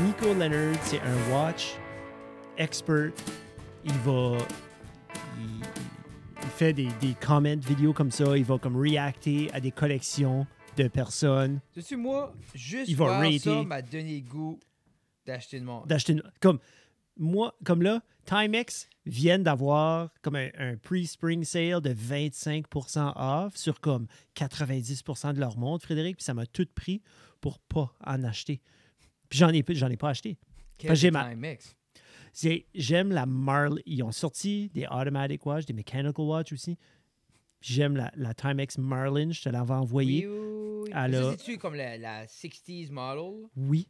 Nico Leonard, c'est un watch expert. Il fait des comment vidéos comme ça. Il va comme reacter à des collections de personnes. Tu moi, juste Il va voir rater. ça m'a donné le goût d'acheter une montre. Comme moi, comme là, Timex viennent d'avoir comme un pre-spring sale de 25% off sur comme 90% de leur montres, Frédéric, puis ça m'a tout pris pour pas en acheter. Puis j'en ai pas acheté. Quel j'ai Timex? J'aime la Marley. Ils ont sorti des automatic watch, des mechanical watch aussi. J'aime la Timex Marlin, je te l'avais envoyée. Oui. Alors, Ça, c'est-tu comme la 60s model? Oui.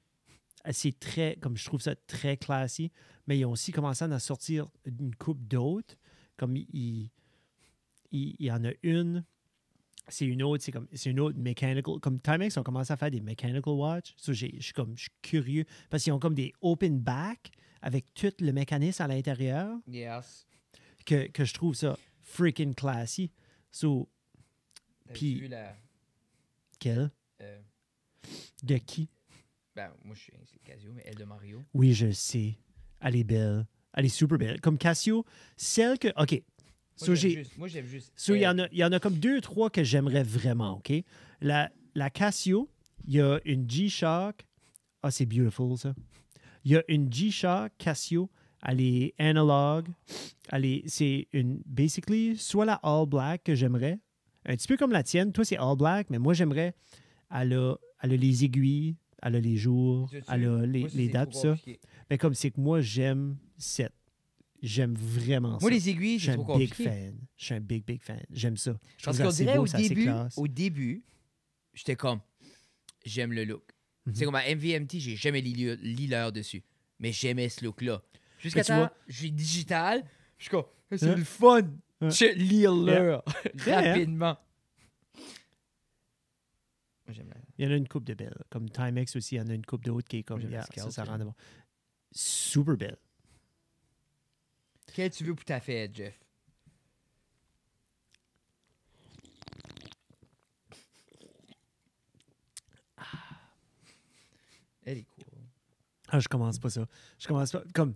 C'est très, comme je trouve ça très classy. Mais ils ont aussi commencé à en sortir une coupe d'autres. Comme il y en a une. C'est une autre mechanical. Comme Timex ont commencé à faire des mechanical watch. So, je suis curieux. Parce qu'ils ont comme des open back avec tout le mécanisme à l'intérieur. Yes. Que je trouve ça freaking classy. So, T'as-tu vu la... quelle? De qui? Ben, moi, c'est Casio, mais elle de Mario. Oui, je le sais. Elle est belle. Elle est super belle. Comme Casio, celle que... OK. Moi, j'aime juste Il y en a comme 2-3 que j'aimerais vraiment, OK? La Casio, il y a une G-Shock. Ah, c'est beautiful, ça. Il y a une G-Shock Casio. Elle est analog. C'est une... Basically, soit la all black que j'aimerais. Un petit peu comme la tienne. Toi, c'est all black, mais moi, j'aimerais... Elle a les aiguilles. Elle a les jours, elle a les dates, ça. Mais comme c'est que moi, j'aime vraiment ça. Moi, les aiguilles, c'est trop compliqué. Je suis un big fan. J'aime ça. Parce qu'on dirait au début, j'étais comme, j'aime le look. C'est comme à MVMT, j'ai jamais lu l'heure dessus. Mais j'aimais ce look-là. Jusqu'à temps, je suis digital, je suis comme, c'est le fun. Je lis l'heure rapidement. Il y en a une coupe de belles. Comme Timex aussi, il y en a une coupe d'autres qui est comme... ça rend bon. Super belle. Quelle tu veux pour ta fête, Jeff? Elle est cool. Ah, je commence pas ça. Je commence pas... Comme...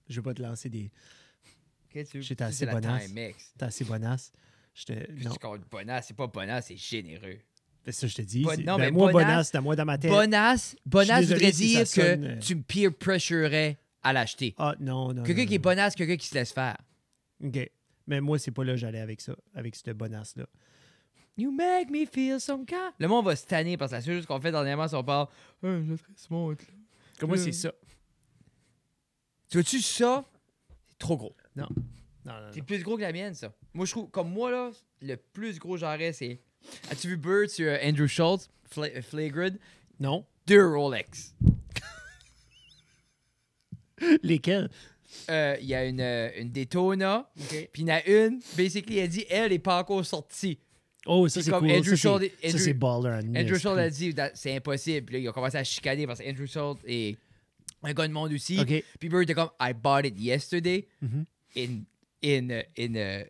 Je veux pas te lancer des... Quelle tu veux? J'étais assez bonasse. T'es assez bonasse. Non. Bonasse, c'est pas bonasse, c'est généreux. C'est ça, je te dis. Non, mais moi, bonasse, c'est à moi dans ma tête. Bonasse voudrait dire sonne, que tu me peer pressurerais à l'acheter. Ah, non. Quelqu'un qui est bonasse, quelqu'un qui se laisse faire. OK. Mais moi, c'est pas là que j'allais avec ça, avec cette bonasse-là. You make me feel some kind. Le monde va se tanner parce que la seule chose qu'on fait dernièrement, c'est qu'on parle. Je serais smart, là. Comme moi, c'est ça. Tu vois-tu ça? C'est trop gros. Non. C'est plus gros que la mienne, ça. Moi, je trouve, comme moi, là, le plus gros j'aurais, c'est. As-tu vu Bird sur Andrew Schultz, Flagrant? Non. 2 Rolex. Lesquels? Il y a une Daytona, puis il y en a une, basically, elle dit, elle n'est pas encore sortie. Oh, ça, c'est comme cool. Andrew Ça, c'est baller. Andrew Schultz a dit, c'est impossible. Puis là, il a commencé à chicaner parce que Andrew Schultz est un gars de monde aussi. Puis Bird était comme, I bought it yesterday in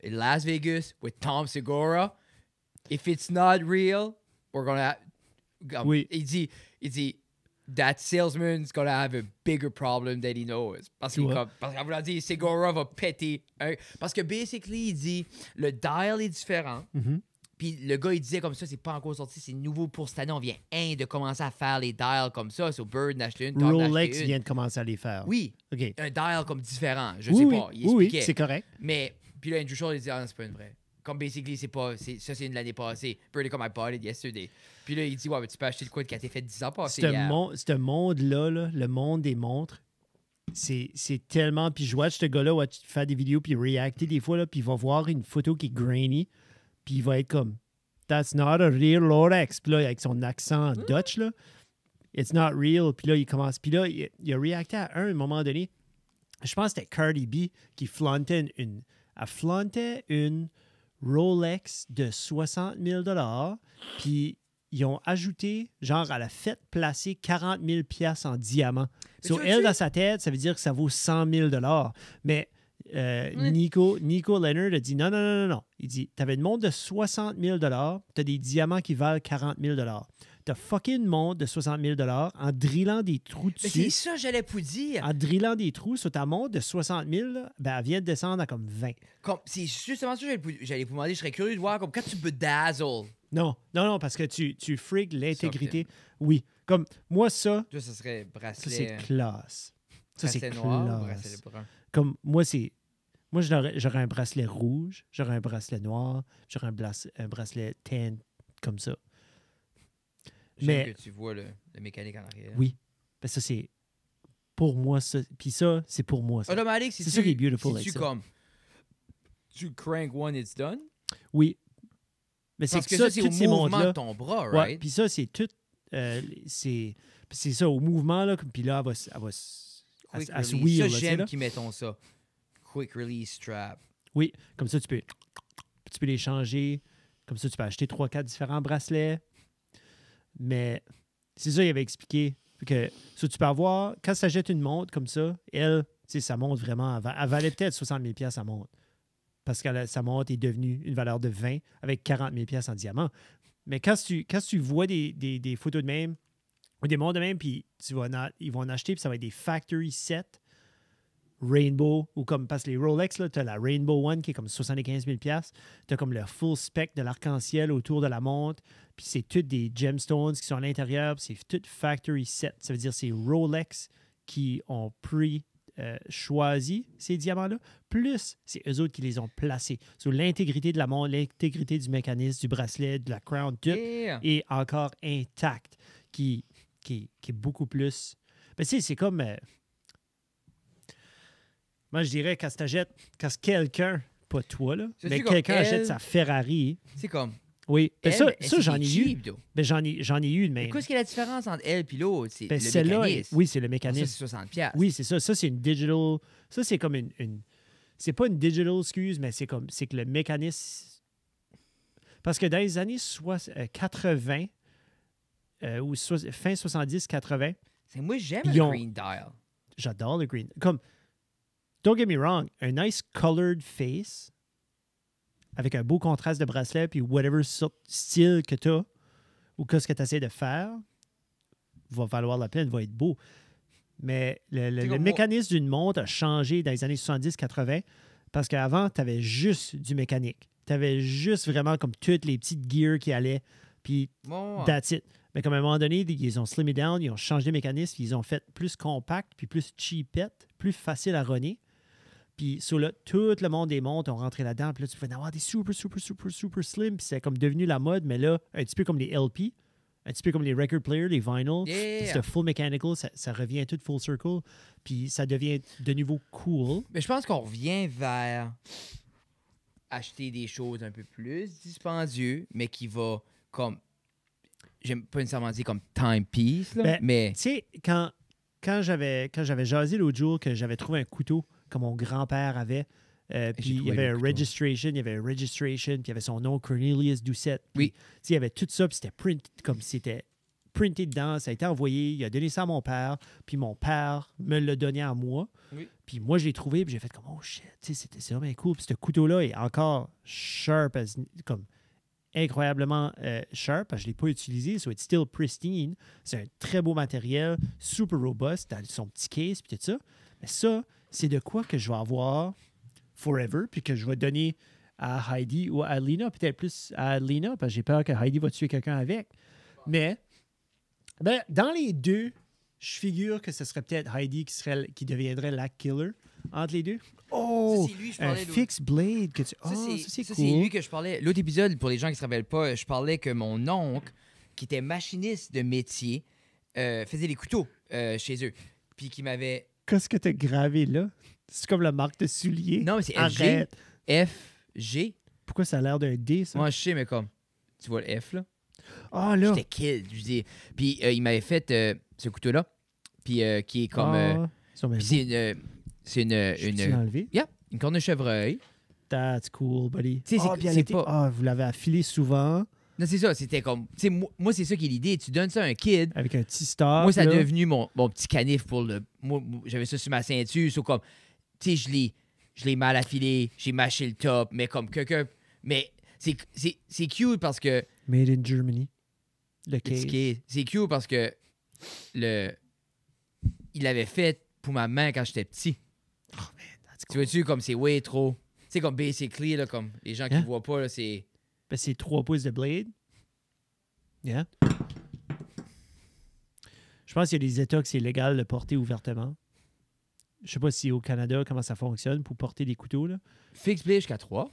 Las Vegas with Tom Segura. If it's not real, we're gonna. Oui. Il dit, that salesman's gonna have a bigger problem than he knows. Parce qu'à vouloir dire, Segura va péter. Parce que basically, il dit, le dial est différent. Puis le gars, il disait comme ça, c'est pas encore sorti, c'est nouveau pour cette année. On vient de commencer à faire les dials comme ça. So Bird n'a acheté une, Tom Rolex vient de commencer à les faire. Oui. Okay. Un dial comme différent. Je sais pas. Il expliquait. Oui, c'est correct. Mais, puis là, Andrew Schultz, il dit, ah non, c'est pas une vraie. Comme basically, ça, c'est une l'année passée. Bird est comme, I bought it yesterday. Puis là, il dit, ouais, mais tu peux acheter de quoi qui a été fait 10 ans passés. Ce monde-là, là, le monde des montres, c'est tellement... Puis je vois ce gars-là faire des vidéos puis réacter des fois, là, puis il va voir une photo qui est grainy, puis il va être comme, that's not a real Rolex. Puis là, avec son accent Dutch, là, it's not real. Puis là, il commence... Puis là, il a réacté à un moment donné. Je pense que c'était Cardi B qui flantait elle flantait une Rolex de 60 000 $, puis ils ont ajouté, genre, elle a fait placer 40 000 $ en diamants. Sur elle, dans sa tête, ça veut dire que ça vaut 100 000 $. Mais Nico Leonard a dit non. Il dit, tu avais une montre de 60 000 $, tu as des diamants qui valent 40 000 $. T'as fucké une montre de 60 000 en drillant des trous Mais dessus. c'est ça, j'allais vous dire. En drillant des trous sur ta montre de 60 000, là, ben, elle vient de descendre à comme 20. C'est justement ça que j'allais vous demander. Je serais curieux de voir comme quand tu bedazzle. Non, parce que tu freaks l'intégrité. Oui, comme moi, ça Toi, ça serait c'est bracelet, classe. Ça, c'est bracelet noir ou classe. bracelet brun. Comme moi, j'aurais un bracelet rouge, j'aurais un bracelet noir, j'aurais un bracelet tan comme ça. J'aime Mais que tu vois le mécanique en arrière. oui, ben ça, c'est pour moi, ça. Puis ça, c'est pour moi, ça. Automatique, C'est ça qui est beautiful si avec tu ça. comme tu crank one, it's done. Oui. Mais c'est Parce que ça, ça, c'est au toutes ces mouvement montres-là. de ton bras, Ouais, right? puis ça, c'est tout. C'est ça, au mouvement, là. Puis là, elle se Quick wheel, release. Ça, là, tu sais, j'aime là. qu'ils mettent ça. Quick release strap. Oui, comme ça, tu peux les changer. Comme ça, tu peux acheter 3-4 différents bracelets. Mais c'est ça, il avait expliqué. Que, ça, tu peux avoir, quand tu achètes une montre comme ça, elle, tu sais, sa montre vraiment, elle valait peut-être 60 000 sa montre. Parce que sa montre est devenue une valeur de 20 avec 40 000 en diamant. Mais quand tu vois des photos de même, ou des montres de même, puis ils vont en acheter, puis ça va être des factory sets Rainbow, ou comme, parce que les Rolex, tu as la Rainbow One qui est comme 75 000 tu as comme le full spec de l'arc-en-ciel autour de la montre, puis c'est toutes des gemstones qui sont à l'intérieur, puis c'est tout factory set. Ça veut dire que c'est Rolex qui ont choisi ces diamants-là, plus c'est eux autres qui les ont placés. Sur l'intégrité de la montre, l'intégrité du mécanisme, du bracelet, de la crown, tout Yeah. est encore intact, qui est beaucoup plus... Ben, tu sais, c'est comme... moi, je dirais, quand quelqu'un, pas toi, là, Ça, mais c'est comme quelqu'un achète elle. sa Ferrari, C'est comme. oui. Ben, Elle, ça j'en ai eu. cheap, though. Ben, j'en ai eu de Mais même. qu'est-ce qu'il y a la différence entre elle et l'autre? C'est Ben, le celle-là, mécanisme. oui, c'est le Ça, mécanisme. c'est 60 $. Oui, c'est ça. Ça, c'est une digital. Ça, c'est comme une... C'est pas une digital, excuse, mais c'est que le mécanisme... Parce que dans les années 80, ou fin 70-80, Moi, j'aime Ils le ont- green dial. j'adore le green. Comme, don't get me wrong, un nice colored face avec un beau contraste de bracelet puis whatever style que tu as ou qu'est-ce que tu essaies de faire va valoir la peine, va être beau. Mais le comme moi- mécanisme d'une montre a changé dans les années 70-80 parce qu'avant, tu avais juste du mécanique. Tu avais juste vraiment comme toutes les petites gears qui allaient, puis Bon, that's it. Mais comme à un moment donné, ils ont slimé down, ils ont changé les mécanismes, ils ont fait plus compact, puis plus cheapette, plus facile à runner. Puis sur là, tout le monde des montres ont rentré là-dedans. Puis là, tu pouvais en avoir des super slim. Puis c'est comme devenu la mode, mais là, un petit peu comme les LP, un petit peu comme les record players, les vinyl. Yeah. Puis c'est full mechanical, ça revient tout full circle. Puis ça devient de nouveau cool. Mais je pense qu'on revient vers acheter des choses un peu plus dispendieuses, mais qui va comme. J'aime pas nécessairement dire comme timepiece, là, Ben, mais. Tu sais, quand j'avais jasé l'autre jour que j'avais trouvé un couteau que mon grand-père avait, puis il y trouvé avait le un couteau. registration, puis il y avait son nom Cornelius Doucette. Puis, Oui. tu sais, il y avait tout ça, puis c'était printé dedans, ça a été envoyé, il a donné ça à mon père, puis mon père me l'a donné à moi. Oui. Puis moi, je l'ai trouvé, puis j'ai fait comme, oh shit, tu sais, c'est vraiment cool. Puis ce couteau-là est encore sharp, comme incroyablement sharp, parce que je ne l'ai pas utilisé, so it's still pristine. C'est un très beau matériel, super robuste, dans son petit case, puis tout ça. Mais ça, c'est de quoi que je vais avoir forever, puis que je vais donner à Heidi ou à Lena, peut-être plus à Lena, parce que j'ai peur que Heidi va tuer quelqu'un avec. Mais, ben, dans les deux, je figure que ce serait peut-être Heidi qui deviendrait la killer entre les deux. Oh, Ça, c'est lui, je un parlais de- fixed blade que tu... Ça, Oh, c'est ça, c'est c'est lui cool. que je parlais. L'autre épisode, pour les gens qui ne se rappellent pas, je parlais que mon oncle, qui était machiniste de métier, faisait des couteaux chez eux. Puis qui m'avait. Qu'est-ce que tu as gravé là? C'est comme la marque de soulier. Non, mais c'est FG. Arrête. FG. Pourquoi ça a l'air d'un D, ça? Moi, je sais, mais comme. Tu vois le F, là? Ah, là. J'étais kid. Je dis. Puis il m'avait fait ce couteau-là. Puis qui est comme. Ah, ils sont bien puis beaux. c'est une. Je peux-tu l'enlever? Yeah, une corne de chevreuil. That's cool, buddy. Tu sais, c'est- Ah, puis elle c'est était- pas- ah, vous l'avez affilé souvent Non, c'est ça. C'était comme. Tu sais, moi c'est ça qui est l'idée. Tu donnes ça à un kid. avec un petit star. Moi, ça a là. devenu mon petit canif pour le. Moi, j'avais ça sur ma ceinture. So, comme, tu sais, je l'ai mal affilé, j'ai mâché le top, mais comme quelqu'un. Mais c'est cute parce que. Made in Germany. Le case. C'est cute parce que il l'avait fait pour ma main quand j'étais petit. Oh, man, that's Tu cool. vois-tu, comme c'est way trop. Tu sais, comme basically, là, comme les gens qui Hein? ne voient pas, là, c'est. Ben, c'est 3 pouces de blade. Yeah. Je pense qu'il y a des États que c'est légal de porter ouvertement. Je sais pas si au Canada, comment ça fonctionne pour porter des couteaux, là. Fixe blade jusqu'à 3.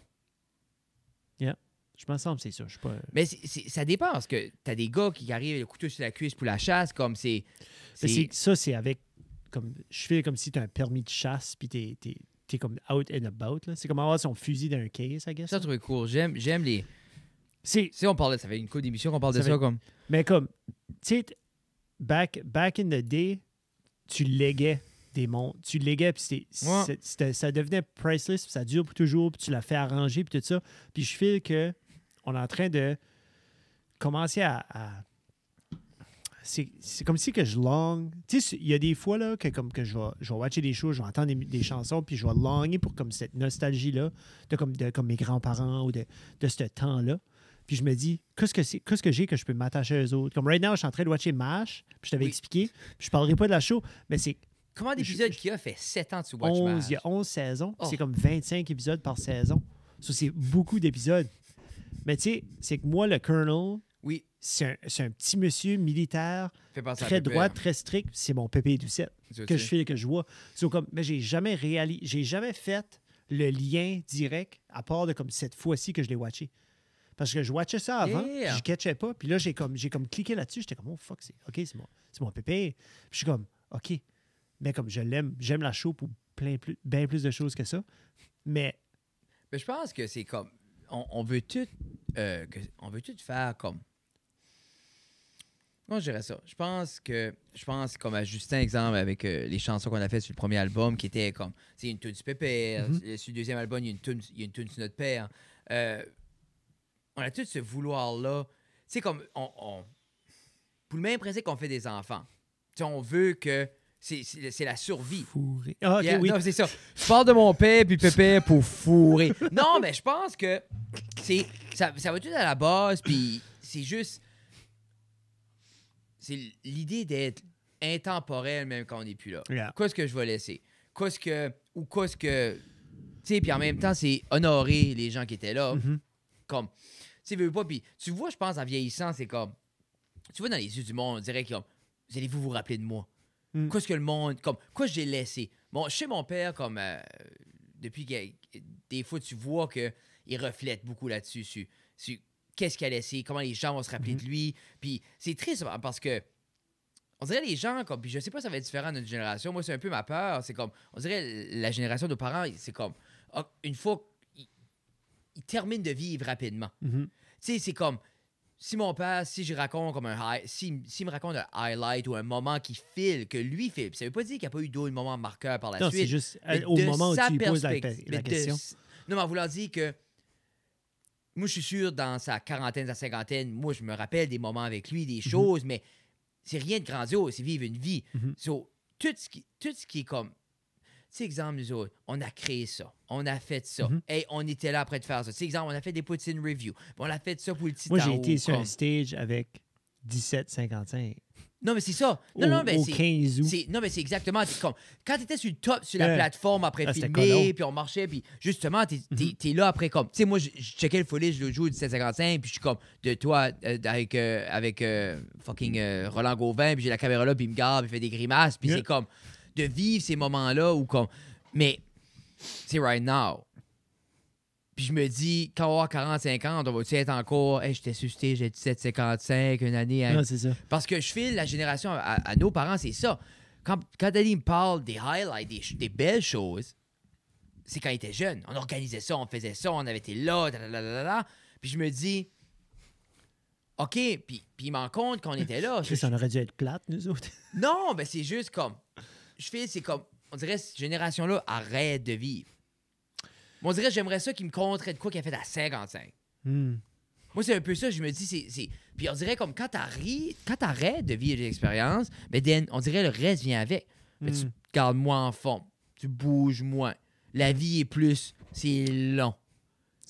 Je me semble que c'est ça. Je sais pas. Mais ça dépend parce que t'as des gars qui arrivent le couteau sur la cuisse pour la chasse, comme c'est. Ben, ça, c'est avec. Comme, je fais comme si tu as un permis de chasse, puis t'es comme out and about. Là. C'est comme avoir son fusil dans un case, I guess. Ça, je trouve cool. J'aime les. C'est, Tu sais, on parlait, ça fait une couple d'émissions qu'on parle de Ça ça, fait- comme. mais comme, tu sais, back in the day, tu léguais des montres. Tu léguais, puis ça devenait priceless, puis ça dure pour toujours, puis tu l'as fait arranger, puis tout ça. Puis je feel que on est en train de commencer à c'est comme si que je long. Tu sais, il y a des fois là, que comme que je vais watcher des shows, je vais entendre des chansons, puis je vais longing pour comme cette nostalgie-là, de comme mes grands-parents ou de ce temps-là. Puis je me dis, qu'est-ce que j'ai que je peux m'attacher à eux autres? Comme right now, je suis en train de watcher MASH, puis je t'avais expliqué, puis je parlerai pas de la show, mais c'est Comment d'épisodes qu'il y a fait 7 ans que tu watch 11, MASH? il y a 11 saisons, Oh. c'est comme 25 épisodes par saison. Ça, c'est beaucoup d'épisodes. Mais tu sais, c'est que moi, le Colonel, Oui, c'est un petit monsieur militaire, fait penser à très Pépé, droit, hein. très strict. C'est mon Pépé Doucette Tu que sais. je fais, que je vois. C'est comme, mais j'ai jamais fait le lien direct, à part de comme cette fois-ci que je l'ai watché. Parce que je watchais ça avant, Yeah. puis je catchais pas. Puis là, j'ai comme cliqué là-dessus. J'étais comme, oh fuck, c'est mon Pépé. Puis je suis comme, OK. Mais comme j'aime la show pour bien plus de choses que ça. Mais Mais je pense que c'est comme. On veut tout. On veut tout faire comme. Comment je dirais ça? Je pense comme à Justin, exemple, avec les chansons qu'on a faites sur le premier album, qui était comme. C'est une tune sur Pépère. Sur le deuxième album, il y a une tune sur notre père. On a tout ce vouloir-là. Tu sais, comme. Pour le même principe qu'on fait des enfants. Tu sais, on veut que. C'est la survie. fourré. Ah, OK, Yeah, oui. non, c'est ça. Je parle de mon père puis Pépé pour fourrer. Non, mais je pense que ça va tout à la base, puis c'est juste. C'est l'idée d'être intemporel même quand on n'est plus là. Yeah. Qu'est-ce que je vais laisser? Qu'est-ce que. Tu sais, puis en même temps, c'est honorer les gens qui étaient là. Mhm. Comme. Tu sais, veux pas, puis tu vois, je pense, en vieillissant, c'est comme. Tu vois, dans les yeux du monde, on dirait que. Vous allez-vous rappeler de moi? Mm. Qu'est-ce que le monde. Comme, quoi j'ai laissé? Bon, chez mon père, comme. Depuis que. Des fois, tu vois qu'il reflète beaucoup là-dessus. Sur qu'est-ce qu'il a laissé? Comment les gens vont se rappeler de lui? Puis c'est triste parce que. On dirait les gens, comme. Puis je sais pas, ça va être différent de notre génération. Moi, c'est un peu ma peur. C'est comme. On dirait la génération de nos parents, c'est comme. Une fois. Ils terminent de vivre rapidement. Mhm. Tu sais, c'est comme. Si mon père, si je raconte comme s'il me raconte un highlight ou un moment qui file, que lui file, ça veut pas dire qu'il n'y a pas eu d'autres moments marqueurs par la Non, suite. c'est juste mais au de moment où sa tu lui poses la perspective, question. Non, mais en voulant dire que moi, je suis sûr, dans sa quarantaine, sa cinquantaine, moi, je me rappelle des moments avec lui, des choses, mais c'est rien de grandiose, c'est vivre une vie. Mhm. So, tout ce qui est comme. Tu sais, exemple, nous autres, on a créé ça, on a fait ça, Mhm. hey, on était là après de faire ça. Tu sais, exemple, on a fait des poutine review, on a fait ça pour le titre. Moi, j'ai été sur un stage avec 17,55 Non, mais c'est ça. Non, mais au c'est. 15 août. Non, mais c'est exactement. Comme, quand tu étais sur le top, sur la plateforme après c'était filmer, colon. puis on marchait, puis justement, t'es là après comme. Tu sais, moi, je checkais le footage le jour du 1755, puis je suis comme de toi avec fucking Roland Gauvin, puis j'ai la caméra là, puis il me garde, puis il fait des grimaces, puis c'est comme de vivre ces moments-là où comme. Mais, c'est right now. Puis je me dis, quand on va avoir 45 ans, on va-tu être encore. Hey, j'étais sur stage, j'ai 17,55, une année. Hein. Non, c'est ça. Parce que je file la génération à nos parents, c'est ça. Quand Daddy me parle des highlights, des belles choses, c'est quand il était jeune. On organisait ça, on faisait ça, on avait été là, puis je me dis, OK, puis il m'en compte qu'on était là. Ça aurait dû être plate, nous autres. Non, ben c'est juste comme. Je file, c'est comme. On dirait, cette génération-là arrête de vivre. Moi, on dirait, j'aimerais ça qu'il me compterait de quoi qu'il a fait à 55. Hmm. Moi, c'est un peu ça, je me dis, c'est... Puis on dirait comme quand t'arrêtes de vivre l'expérience, ben on dirait le reste vient avec. Ben, tu gardes moins en forme, tu bouges moins. La vie est plus... C'est long.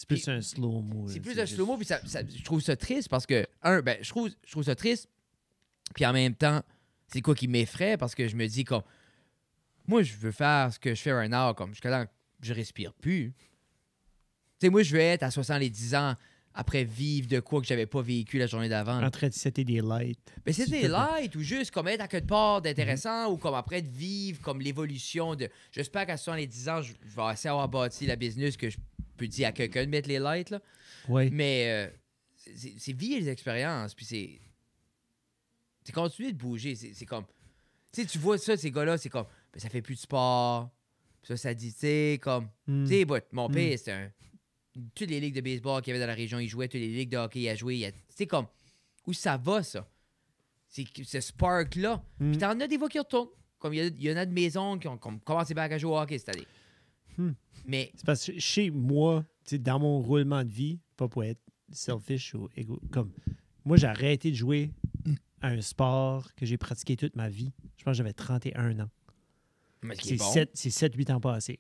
C'est plus un slow-mo. C'est plus un slow-mo, puis je trouve ça triste parce que, je trouve ça triste, puis en même temps, c'est quoi qui m'effraie parce que je me dis comme, moi, je veux faire ce que je fais right now, comme jusqu'à là, je respire plus. Tu sais, moi, je veux être à 70 ans après vivre de quoi que j'avais pas vécu la journée d'avant. En train de setter des lights. Mais c'était light ou juste comme être à quelque part d'intéressant ou comme après de vivre comme l'évolution de. J'espère qu'à 70 ans, je vais assez avoir bâti la business que je peux dire à quelqu'un de mettre les lights, là. Oui. Mais c'est vivre les expériences, puis c'est continuer de bouger. C'est comme. Tu sais, tu vois ça, ces gars-là, c'est comme. Ben, ça fait plus de sport. Ça dit, tu sais, comme. Tu sais, mon père, c'était un. Toutes les ligues de baseball qu'il y avait dans la région, il jouait. Toutes les ligues de hockey, il a joué. C'est comme. Où ça va, ça? C'est ce spark-là. Puis t'en as des fois qui retournent. Comme il y en a de maisons qui ont commencé à jouer au hockey cette année. Mais. C'est parce que chez moi, tu sais, dans mon roulement de vie, pas pour être selfish ou égo, comme. Moi, j'ai arrêté de jouer à un sport que j'ai pratiqué toute ma vie. Je pense que j'avais 31 ans. Mais C'est bon, 7-8 ans passés.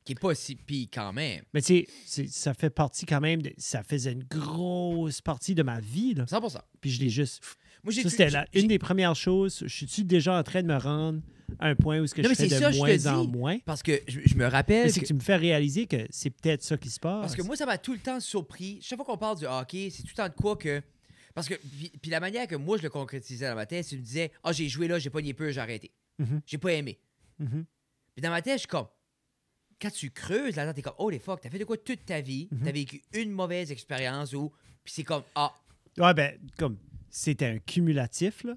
qui est pas si pire quand même. Mais tu sais, ça fait partie quand même, ça faisait une grosse partie de ma vie. Là. 100%. Puis je l'ai juste... Moi, Ça, c'était une des premières choses. Je suis déjà en train de me rendre à un point où ce que Non, je mais fais c'est de ça, je te moins dis. en moins. Parce que je me rappelle. Mais c'est que tu me fais réaliser que c'est peut-être ça qui se passe. Parce que moi, ça m'a tout le temps surpris. Chaque fois qu'on parle du hockey, c'est tout le temps de quoi que. Parce que. Puis la manière que moi, je le concrétisais dans ma tête, c'est que je me disais, j'ai joué là, j'ai pas nié peu, j'ai arrêté. J'ai pas aimé. Puis dans ma tête, je suis comme. Quand tu creuses là-dedans, t'es comme, oh les fuck, t'as fait de quoi toute ta vie, t'as vécu une mauvaise expérience ou. Puis c'est comme, Ouais, ben, comme, c'était un cumulatif, là.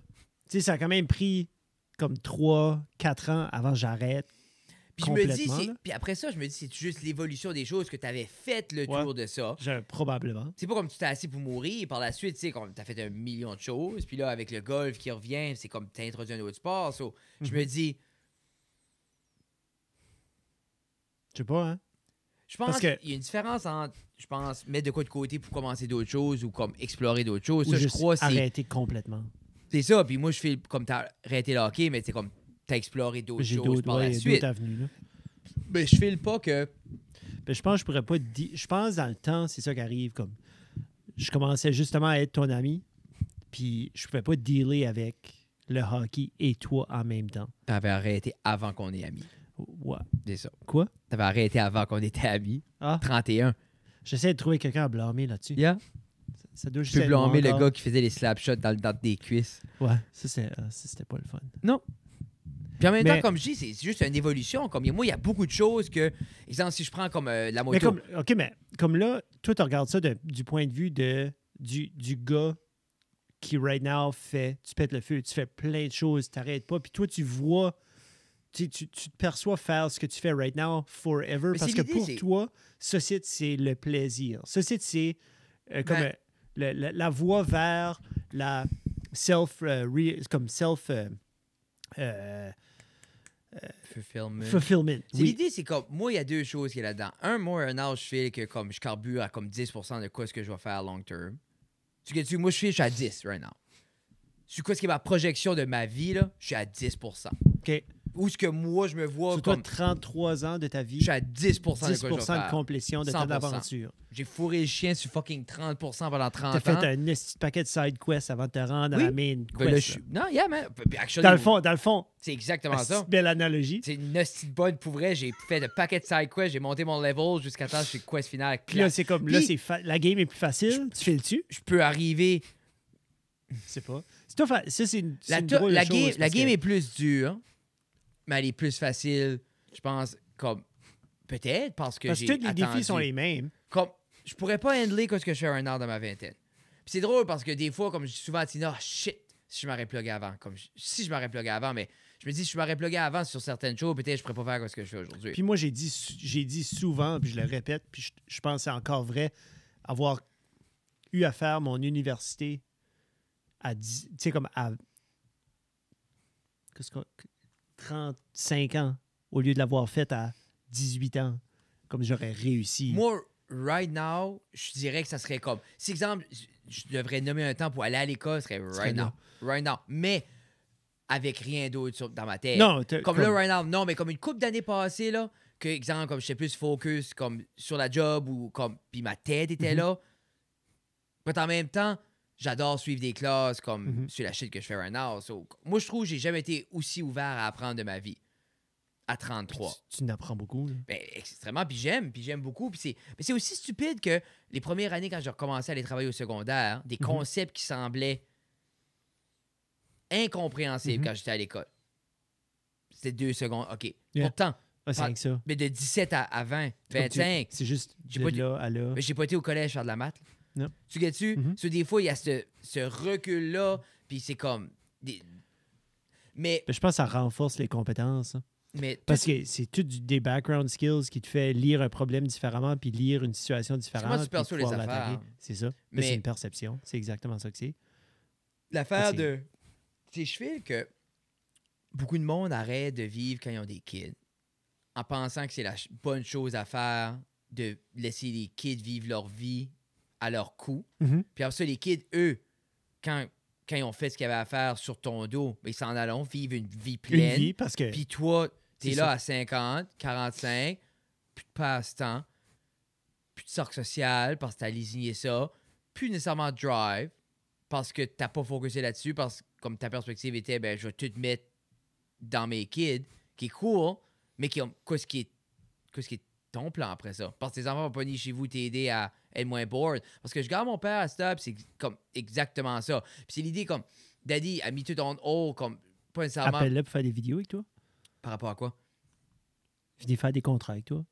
Tu sais, ça a quand même pris comme 3-4 ans avant que j'arrête. Puis je me dis, puis après ça, je me dis, c'est juste l'évolution des choses que t'avais fait le tour de ça. Probablement. C'est pas comme tu t'es assis pour mourir, par la suite, tu sais, t'as fait 1 million de choses, puis là, avec le golf qui revient, c'est comme t'as introduit un autre sport. So, je me dis. Je sais pas, hein? Je pense qu'il y a une différence entre, je pense, mettre de quoi de côté pour commencer d'autres choses ou comme explorer d'autres choses. Ou Ça, juste je crois, c'est. arrêter complètement. C'est ça, puis moi, je fais comme t'as arrêté le hockey, mais c'est comme t'as exploré d'autres choses par la suite. D'autres avenues, là. Mais je file pas que. Ben, je pense que je pourrais pas je pense dans le temps, c'est ça qui arrive. Comme je commençais justement à être ton ami, puis je pouvais pas dealer avec le hockey et toi en même temps. T'avais arrêté avant qu'on ait amis. Ouais. C'est ça. Quoi? T'avais arrêté avant qu'on était amis. 31. J'essaie de trouver quelqu'un à blâmer là-dessus. Yeah. Ça doit Je peux blâmer le gars qui faisait les slap shots dans le dent des cuisses. Ouais, ça c'était pas le fun. Non. Puis en même temps, comme je dis, c'est juste une évolution. Comme moi, il y a beaucoup de choses que. Exemple, si je prends comme la moto. Mais comme là, toi, tu regardes ça du point de vue du gars qui, right now, tu pètes le feu, tu fais plein de choses, tu n'arrêtes pas. Puis toi, tu vois, tu te perçois faire ce que tu fais right now forever. Parce que pour toi, ceci, c'est le plaisir. Ceci, c'est comme la voie vers la fulfillment. L'idée, c'est comme, moi, il y a deux choses qui est là-dedans. Moi, un âge, je file que comme je carbure à comme 10% de quoi ce que je vais faire long term. Moi, je suis à 10 right now. Sur quoi ce qui est ma projection de ma vie, là, je suis à 10%. OK. Où ce que moi, je me vois sur comme... toi, 33 ans de ta vie. Je suis à 10% de quoi je vais 10% de complétion de 100%. ton aventure. J'ai fourré le chien sur fucking 30% pendant 30 ans. T'as fait un petit paquet de side quests avant de te rendre à la main quest. Non, yeah, man. Actually, dans le fond. C'est exactement ça. C'est une belle analogie. C'est une hostie de bonne pour vrai. J'ai fait de paquets de side quests. J'ai monté mon level jusqu'à temps que je suis quest final. Puis là, c'est comme, là, la game est plus facile. Tu fais le dessus. Je peux arriver... Je sais pas. Ça, c'est une drôle la de chose. La game est plus dure, mais elle est plus facile, je pense, comme... Peut-être parce que j'ai tous les défis sont les mêmes. Comme, je pourrais pas handler ce que je fais un an dans ma vingtaine. Puis c'est drôle parce que des fois, comme je dis souvent à Tina, shit, si je m'aurais plugué avant. Si je m'aurais plugué avant, mais je me dis, si je m'aurais plugué avant sur certaines choses, peut-être je pourrais pas faire ce que je fais aujourd'hui. Puis moi, j'ai dit souvent, puis je le répète, puis je pense que c'est encore vrai, avoir eu à faire mon université à 10, tu sais, comme à 35 ans, au lieu de l'avoir faite à 18 ans, comme j'aurais réussi. Moi, right now, je dirais que ça serait comme... Si, exemple, je devrais nommer un temps pour aller à l'école, ce serait right now. Right now. Mais avec rien d'autre dans ma tête. Non, comme là, right now, non, mais comme une couple d'années passées, là, que, exemple, comme j'étais plus focus comme sur la job ou comme puis ma tête était là. Mais en même temps, j'adore suivre des classes comme sur la shit que je fais right now. So, moi, je trouve que j'ai jamais été aussi ouvert à apprendre de ma vie à 33. Tu n'apprends beaucoup. Là. Ben, extrêmement, puis j'aime beaucoup. Mais c'est aussi stupide que les premières années, quand j'ai recommencé à aller travailler au secondaire, des concepts qui semblaient incompréhensibles quand j'étais à l'école. C'était 2 secondes, OK. Yeah. Pourtant, C'est rien que ça. mais de 17 à 20, 25, C'est juste J'ai de pas là à là. mais j'ai pas été au collège faire de la maths. Là. Non. Tu sais-tu? Des fois, il y a ce recul-là, puis c'est comme... Mais... Je pense que ça renforce les compétences. Hein. mais Parce que c'est tout des background skills qui te fait lire un problème différemment puis lire une situation différemment. Comment tu perçois puis les pouvoir affaires? l'attaquer. C'est ça. Mais- C'est une perception. C'est exactement ça que c'est. L'affaire C'est- de... Tu sais, je fais que beaucoup de monde arrête de vivre quand ils ont des kids en pensant que c'est la bonne chose à faire de laisser les kids vivre leur vie à leur coût. Puis après ça, les kids, eux, quand ils ont fait ce qu'ils avaient à faire sur ton dos, ils s'en allons vivre une vie Une pleine. vie, parce que Puis toi, t'es C'est là ça. à 50, 45, plus de passe-temps, plus de cercle social parce que t'as lésigné ça, plus nécessairement de drive parce que t'as pas focusé là-dessus, parce que comme ta perspective était, ben je vais tout mettre dans mes kids, qui est cool, mais qu'est-ce qui est ton plan après ça? Parce que tes enfants vont pas venir chez vous t'aider à être moins bored. Parce que je garde mon père à stop, c'est comme exactement ça. Puis c'est l'idée comme, Daddy a mis tout en haut, comme pas nécessairement... appelle-le pour faire des vidéos avec toi. Par rapport à quoi? Venez faire des contrats avec toi.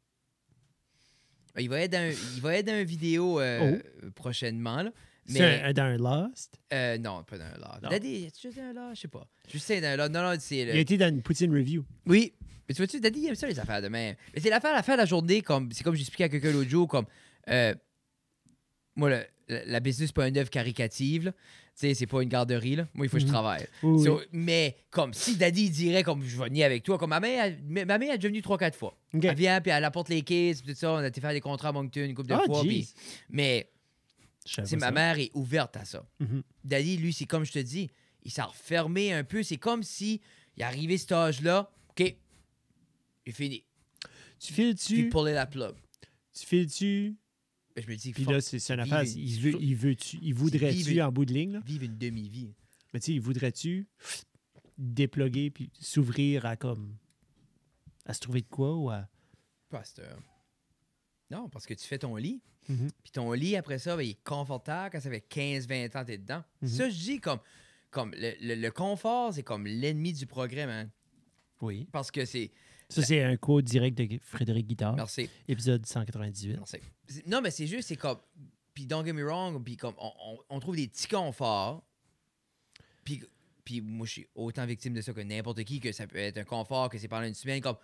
Il va être dans une vidéo prochainement, là. C'est Mais, dans un Lost. non, pas dans un Lost. Non. Daddy, as-tu déjà dans un Lost? Je sais pas. Je sais dans un Lost. Non, c'est... Il a été dans une poutine review. Oui. Mais tu vois-tu, Daddy, il aime ça, les affaires de même. Mais c'est l'affaire de la journée, comme c'est comme j'expliquais à quelqu'un l'autre jour, comme... moi, la business, c'est pas une œuvre caricative, là. Tu sais, c'est pas une garderie, là. Moi, il faut que je travaille. Oui, So, oui. mais comme si Daddy dirait, comme je vais venir avec toi, comme ma mère est déjà venue 3-4 fois. OK. Elle vient, puis elle apporte les kids, puis tout ça. On a été faire des contrats à Moncton une couple de fois. jeez. Puis, mais Je savais c'est pas ma ça. mère est ouverte à ça. Mhm. Daddy, lui, c'est comme je te dis, il s'est refermé un peu. C'est comme si il est arrivé à cet âge-là, OK, il fini. Tu Puis files-tu? puller la plug. Tu files-tu? Ben, je me dis, Puis fuck, là, c'est une vivre affaire. une- Il voudrait-tu vivre- en bout de ligne? Là? vivre une demi-vie. Mais tu sais, il voudrait-tu déploguer puis s'ouvrir à comme. À se trouver de quoi ou à. Pasteur. Non, parce que tu fais ton lit. Mhm. Puis ton lit, après ça, ben, il est confortable quand ça fait 15-20 ans que t'es dedans. Mhm. Ça, je dis comme le confort, c'est comme l'ennemi du progrès, man. Oui. Parce que c'est... Ça, c'est un quote direct de Frédéric Guittard, Merci. épisode 198. Merci. Non, mais c'est juste, c'est comme... Puis don't get me wrong, puis comme on trouve des petits conforts. Puis moi, je suis autant victime de ça que n'importe qui, que ça peut être un confort, que c'est pendant une semaine, comme...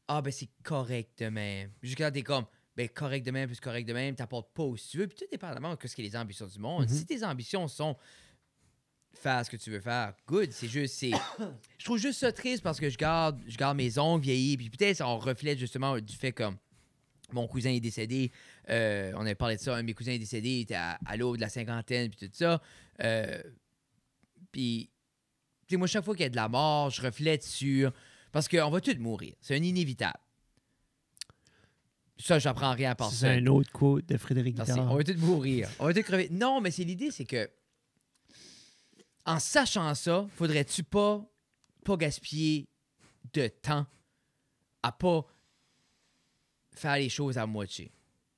Ah, ben c'est correct de même. Jusqu'à là, t'es comme... Ben correct de même, plus correct de même, t'apportes pas où tu veux. Puis tout dépendamment de ce que les ambitions du monde. Si tes ambitions sont... faire ce que tu veux faire, good. C'est juste, je trouve juste ça triste parce que je garde mes ongles vieillis. Puis peut-être on reflète justement du fait que mon cousin est décédé. On avait parlé de ça. Un de mes cousins est décédé. Il était à l'aube de la cinquantaine. Puis tout ça. Puis, tu sais, moi, chaque fois qu'il y a de la mort, je reflète sur. Parce qu'on va tous mourir. C'est un inévitable. Ça, j'apprends rien à part C'est ça. un autre quote de Frédéric Merci. Guittard. On va tous mourir. On va tous crever. Non, mais c'est l'idée, c'est que en sachant ça, faudrait-tu pas gaspiller de temps à pas faire les choses à moitié?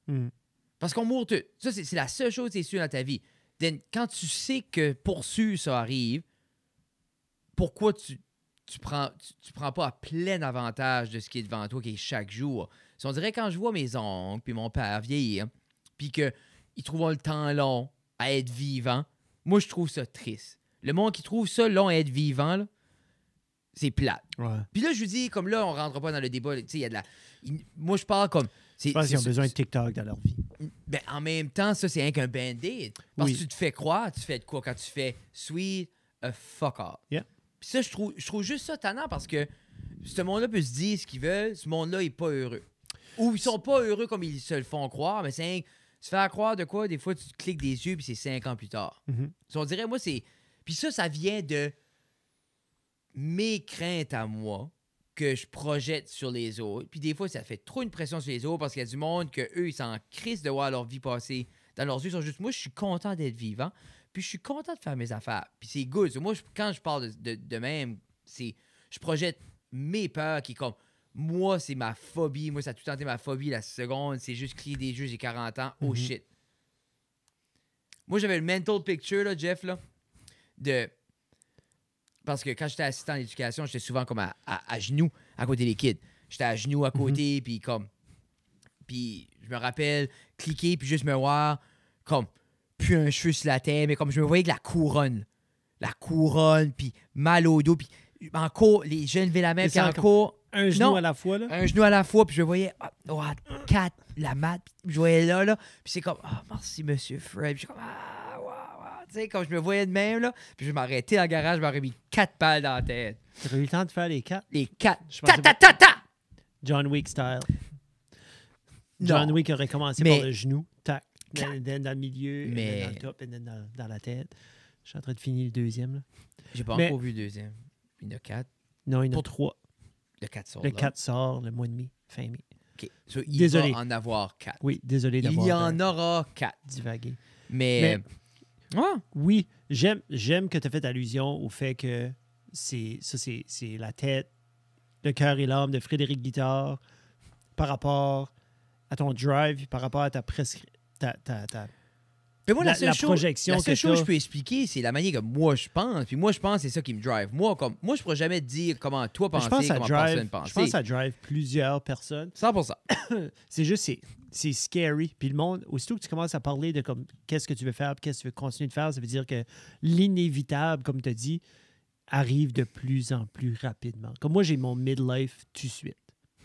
Mhm. Parce qu'on mourra tout. Ça, c'est la seule chose qui est sûre dans ta vie. Then, quand tu sais que poursuivre ça arrive, pourquoi tu prends pas à plein avantage de ce qui est devant toi, qui est chaque jour? Si on dirait quand je vois mes oncles puis mon père vieillir, puis qu'ils trouvent le temps long à être vivant, moi, je trouve ça triste. Le monde qui trouve ça long à être vivant, là, c'est plate. Ouais. Puis là, je vous dis, comme là, on rentre pas dans le débat. Tu sais, il y a de la... Moi, je parle comme... Je pense qu'ils ont besoin de TikTok dans leur vie. Ben, en même temps, ça, c'est rien qu'un band-aid. Parce Oui. que tu te fais croire, tu fais de quoi quand tu fais sweet a fuck off. Yeah. Puis ça, je trouve juste ça tannant parce que ce monde-là peut se dire ce qu'ils veulent, ce monde-là est pas heureux. Ou ils sont pas heureux comme ils se le font croire, mais c'est se faire croire de quoi, des fois, tu cliques des yeux puis c'est 5 ans plus tard. Mhm. So, on dirait, moi, c'est... Puis ça vient de mes craintes à moi que je projette sur les autres. Puis des fois, ça fait trop une pression sur les autres parce qu'il y a du monde que eux ils s'en crissent de voir leur vie passer dans leurs yeux. Ils sont juste, moi, je suis content d'être vivant. Puis je suis content de faire mes affaires. Puis c'est good. So, moi, quand je parle de même, je projette mes peurs qui, comme, moi, c'est ma phobie. Moi, ça a tout le temps été ma phobie. La seconde, c'est juste crier des jeux, j'ai 40 ans. Oh shit. Moi, j'avais le mental picture, là, Jeff, là, parce que quand j'étais assistant à l'éducation, j'étais souvent comme à genoux à côté des kids. J'étais à genoux à côté, puis comme... Puis je me rappelle cliquer, puis juste me voir comme plus un cheveu sur la tête, mais comme je me voyais avec la couronne. La couronne, puis mal au dos, puis encore, les jeunes levaient la main, puis encore... Un genou à la fois, là? Un genou à la fois, puis je voyais... Kat, la mat, puis je voyais là, puis c'est comme... merci, Monsieur Fred. Puis je suis comme... Tu sais, comme je me voyais de même, là, puis je m'arrêtais dans le garage, je m'aurais mis 4 balles dans la tête. Tu as eu le temps de faire les 4? Les 4. Ta! John Wick style. John Wick aurait commencé par le genou, tac, dans le milieu, dans le top, et dans la tête. Je suis en train de finir le deuxième. Là. J'ai pas encore vu le deuxième. Il y en a 4. Non, il y en a 3. Le 4 sort. Le 4 sort le mois et demi, fin mai. OK. So, il va en avoir 4. Oui, désolé d'avoir... Il y en aura 4. Divagué. Mais oui, j'aime que tu as fait allusion au fait que c'est la tête, le cœur et l'âme de Frédéric Guitard par rapport à ton drive, par rapport à ta mais moi, la seule chose que je peux expliquer, c'est la manière que moi je pense. Puis moi, je pense que c'est ça qui me drive. Moi, je pourrais jamais te dire comment toi penser, comment personne penser. Je pense que ça drive plusieurs personnes. 100%. C'est juste, c'est scary. Puis le monde, aussitôt que tu commences à parler de comme qu'est-ce que tu veux faire, qu'est-ce que tu veux continuer de faire, ça veut dire que l'inévitable, comme tu as dit, arrive de plus en plus rapidement. Comme moi, j'ai mon midlife tout de suite.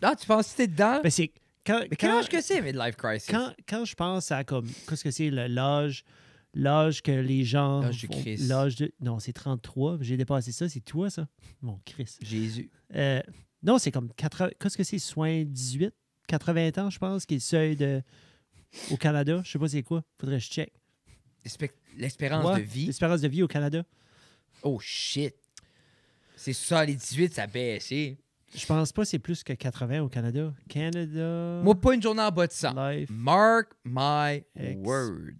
Ah, tu penses que t'es dedans? Ben, c'est... Mais quel âge que c'est, midlife crisis? Quand je pense à comme qu'est-ce que c'est l'âge que les gens... L'âge du Christ. Non, c'est 33. J'ai dépassé ça. C'est toi, ça? Mon Christ. Jésus. Non, c'est comme... Qu'est-ce que c'est? 78? 80 ans, je pense, qui est le seuil au Canada. Je sais pas c'est quoi. Faudrait que je check. L'espérance de vie? L'espérance de vie au Canada. Oh, shit. C'est ça, les 18, ça baissé. Je pense pas que c'est plus que 80 au Canada. Canada... Moi, pas une journée en bas de 100. Life Mark my word.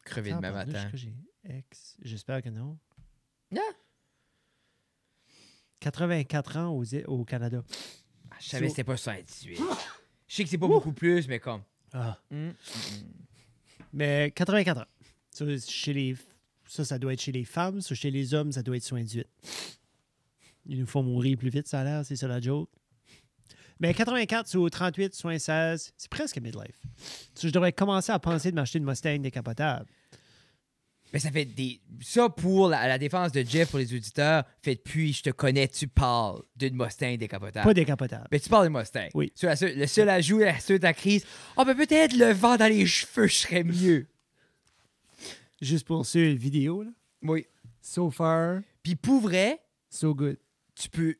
Crevé demain matin. J'espère que non. Yeah. 84 ans au Canada. Je savais que c'était pas 118. Je sais que c'est pas beaucoup plus, mais comme... Mais 84 ans. Ça doit être chez les femmes. Ça, chez les hommes, ça doit être 78. Ils nous font mourir plus vite, ça a l'air. C'est ça la joke. Mais 84 sur 38, 76, c'est presque midlife. Je devrais commencer à penser de m'acheter une Mustang décapotable. Mais ça fait des... Ça, pour la défense de Jeff, pour les auditeurs, fait depuis je te connais, tu parles d'une Mustang décapotable. Pas décapotable. Mais tu parles d'une Mustang. Oui. Le seul ajout, la seule de ta crise, ben peut-être le vent dans les cheveux serait mieux. Juste pour suivre la vidéo, là. Oui. So far. Puis pour vrai... So good.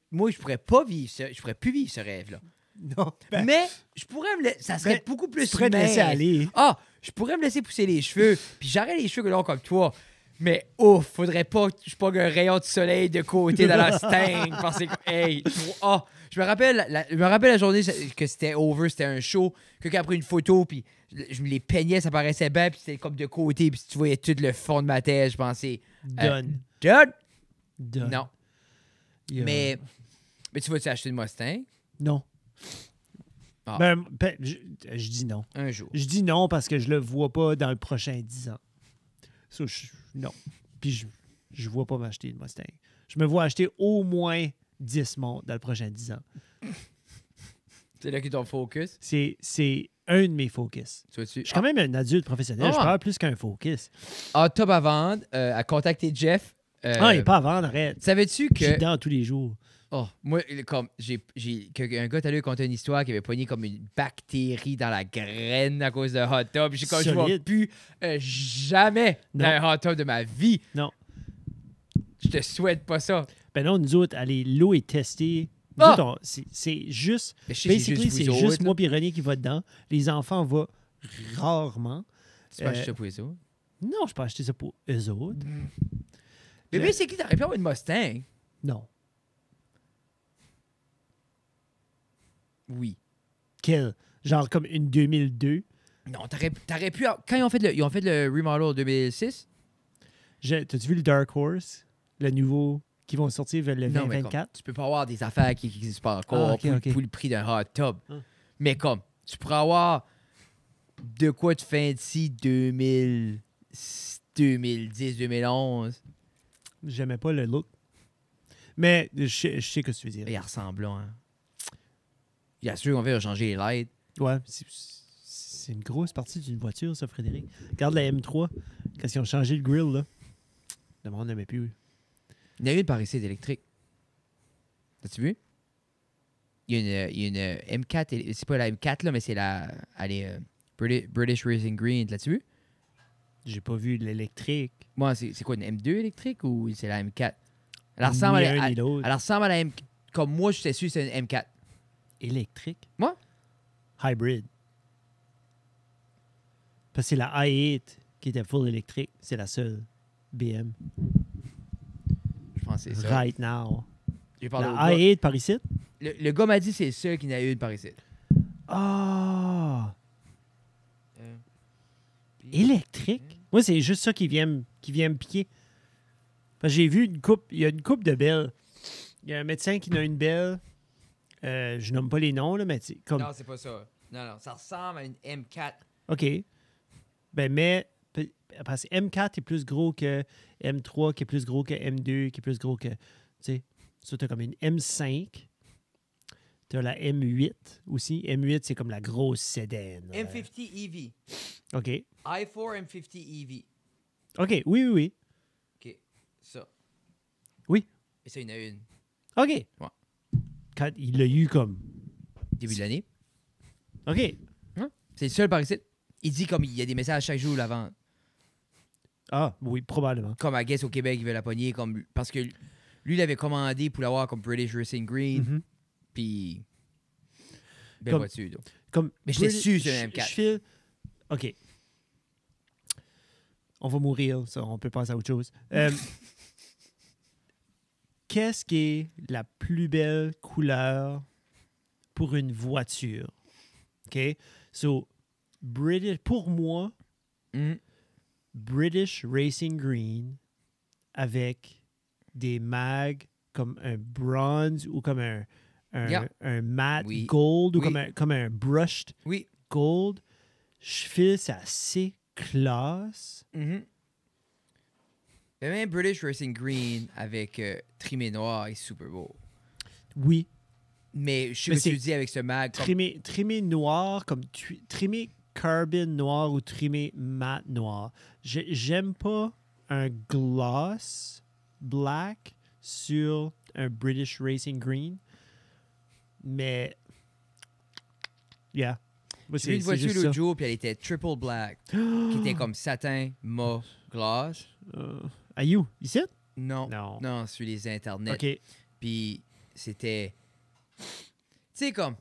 Moi, je pourrais pas vivre ça. Je pourrais plus vivre ce rêve-là. Non. Mais je pourrais ça serait beaucoup plus tu pourrais te laisser aller. Je pourrais me laisser pousser les cheveux. Puis j'aurais les cheveux longs comme toi. Mais faudrait pas que je pogne un rayon de soleil de côté dans la Mustang. Parce que, je me rappelle la journée que c'était over, c'était un show. Quelqu'un a pris une photo, puis je me les peignais, ça paraissait bien, puis c'était comme de côté, puis tu voyais tout le fond de ma tête. Je pensais... Done. Non. Yeah. Mais tu vas-tu acheter une Mustang? Non. Je dis non. Un jour. Je dis non parce que je le vois pas dans le prochain 10 ans. Non. Puis je vois pas m'acheter une Mustang. Je me vois acheter au moins 10 montres dans le prochain 10 ans. C'est là que ton focus? C'est un de mes focus. Je suis quand même un adulte professionnel. Je parle plus qu'un focus. Top à vendre, à contacter Jeff. Il n'est pas à vendre, arrête. Savais-tu que... Je suis dedans tous les jours. Moi, comme un gars t'a lui conté une histoire qui avait pogné comme une bactérie dans la graine à cause de hot tub. Je ne vois plus jamais dans un hot tub de ma vie. Non. Je te souhaite pas ça. Ben non, nous autres, l'eau est testée. C'est juste... c'est juste moi et René qui va dedans. Les enfants vont rarement. Tu peux acheter ça pour eux autres? Non, je peux acheter ça pour eux autres. Bébé, c'est qui t'aurais pu avoir une Mustang? Non. Oui. Quelle? Genre comme une 2002? Non, t'aurais pu... Quand ils ont fait le remodel en 2006? T'as-tu vu le Dark Horse? Le nouveau qui vont sortir vers le Non, mais 2024? tu peux pas avoir des affaires qui n'existent pas encore pour le prix d'un hot tub. Mais comme, tu pourrais avoir de quoi de fin d'ici 2010, 2011. J'aimais pas le look. Mais je sais ce que tu veux dire. Il ressemble, hein. Il y a ceux qu'on veut changer les lights. Ouais, c'est une grosse partie d'une voiture, ça, Frédéric. Regarde la M3. Quand ils ont changé le grill, là, le monde n'aimait plus. Il y en a une par ici d'électrique. As-tu vu? Il y a une M4. C'est pas la M4, là, mais c'est la... Allez, British Racing Green. L'as-tu vu? J'ai pas vu l'électrique. Moi, c'est quoi, une M2 électrique ou c'est la M4? Elle Ni ressemble un ni l'autre. elle ressemble à la M4. Comme moi, je suis sûr que c'est une M4. Électrique? Moi? Hybrid. Parce que c'est la i8 qui était full électrique. C'est la seule BM. Je pense que c'est ça. Right now. J'ai parlé au La gars. i8 par ici? Le gars m'a dit que c'est le seul qui n'a eu une par ici. Ah! Électrique? Moi, c'est juste ça qui vient me piquer. Parce que j'ai vu une coupe. Il y a une coupe de belles. Il y a un médecin qui a une belle. Je nomme pas les noms, là, mais comme. Non, c'est pas ça. Non, ça ressemble à une M4. OK. Ben, mais. Parce que M4 est plus gros que M3, qui est plus gros que M2, qui est plus gros que. Tu sais. Ça, t'as comme une M5. T'as la M8 aussi. M8, c'est comme la grosse sédan. M50 EV. OK. i4 M50 EV. OK. Oui. OK. Ça. Oui. Et ça, il y en a une. OK. Ouais. Quand il l'a eu comme. Début de l'année. OK. C'est le seul par ici. Il dit comme il y a des messages chaque jour l'avant. Ah, oui, probablement. Comme à Guess au Québec, il veut la pogner. Comme, parce que lui, il avait commandé pour l'avoir comme British Racing Green. Mhm. Puis. Belle Comme- voiture. Donc. Comme Mais j'étais sûr que c'est un M4. Je file. OK. On va mourir, ça. On peut passer à autre chose. Qu'est-ce qui est la plus belle couleur pour une voiture? OK? So, pour moi, Mhm. British Racing Green avec des mags comme un bronze ou comme un matte Oui. gold ou Oui. comme un brushed Oui. gold. Je file, c'est assez classe. Mhm. Mais même British Racing Green avec trimé noir est super beau. Oui. Mais je sais Mais que tu c'est dis avec ce mag. Comme... Trimé noir, comme trimé carbon noir ou trimé mat noir. J'aime pas un gloss black sur un British Racing Green. Mais, yeah. Moi, J'ai vu une c'est voiture juste l'autre ça. jour, puis elle était triple black, qui était comme satin, mauve, glace. À you, ici? Non. Non. Non, sur les internets. OK. Puis c'était. Tu sais, comme.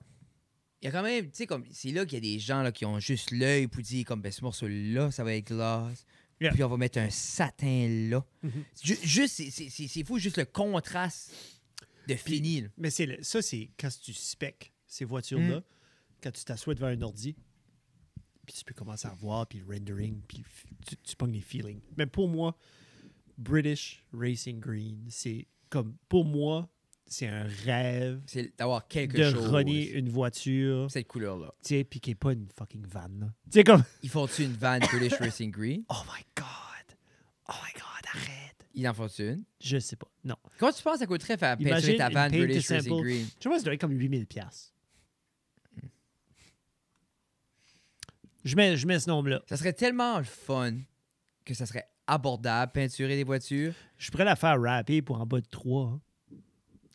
Il y a quand même. Tu sais, comme. C'est là qu'il y a des gens là, qui ont juste l'œil pour dire, comme, ben, ce morceau-là, ça va être glace. Yeah. Puis on va mettre un satin là. Mhm. Juste, c'est fou, juste le contraste de fini. Là. Mais ça, c'est quand tu spec ces voitures-là, quand tu t'assois devant un ordi, puis tu peux commencer à voir, puis le rendering, puis tu pognes les feelings. Mais pour moi, British Racing Green, c'est comme, pour moi, c'est un rêve C'est d'avoir quelque de chose. runner une voiture, Cette couleur-là. tu sais, puis qui n'est pas une fucking van, là. Tu sais, comme... Ils font-tu une van British Racing Green? Oh my God! Oh my God, arrête! Ils en font-tu une? Je sais pas. Non. Comment tu penses que ça coûterait faire Imagine peinturer ta une van paint British sample. Racing Green? Je sais pas, ça doit être comme 8000 $. Je mets ce nombre-là. Ça serait tellement le fun que ça serait abordable, peinturer des voitures. Je pourrais la faire rapper pour en bas de 3.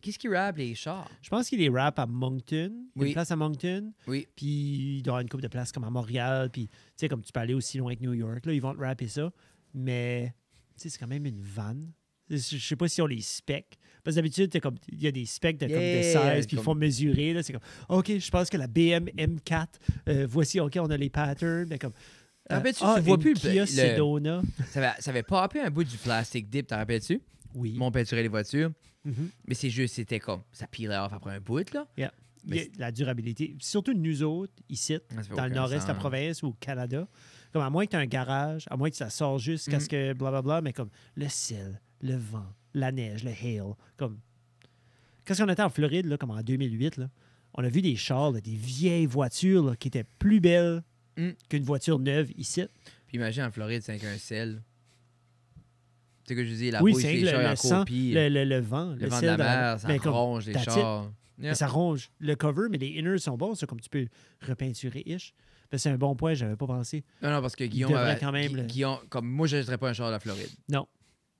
Qu'est-ce qui rappe les chars? Je pense qu'il est rap à Moncton. Il y a Oui. une place à Moncton. Oui. Puis il doit y avoir une couple de places comme à Montréal. Puis, tu sais, comme tu peux aller aussi loin que New York. Là, ils vont te rapper ça. Mais, tu sais, c'est quand même une vanne. Je sais pas si on les specs. Parce que d'habitude, il y a des specs de, comme de Yeah, 16, puis ils comme- font mesurer. Là, c'est comme, OK, je pense que la BM M4, voici, OK, on a les patterns. Mais comme, T'en rappelles-tu, tu vois une plus Kia Sedona. Ça avait pas un bout du plastique dip, t'en rappelles-tu? Oui. Mon peinturer les voitures. Mhm. Mais c'est juste, c'était comme, ça pilait off après un bout, là. Yeah. La durabilité. Surtout nous autres, ici, dans le nord-est de la province ou au Canada. Comme à moins que tu aies un garage, à moins que ça sort jusqu'à ce que blablabla, mais comme le ciel, le vent, la neige, le hail. Comme quand on était en Floride, là, comme en 2008, là, on a vu des chars, là, des vieilles voitures là, qui étaient plus belles qu'une voiture neuve ici. Puis imagine en Floride, c'est avec un sel. Tu sais que je dis, la oui, bouche, les chars en copie. Le vent. Le vent de la mer, ça ronge les chars. Yeah. Ça ronge le cover, mais les inners sont bons, ça, comme tu peux repeinturer-ish. C'est un bon point, j'avais pas pensé. Non, parce que Guillaume, comme moi, je n'achèterais pas un char de la Floride. Non.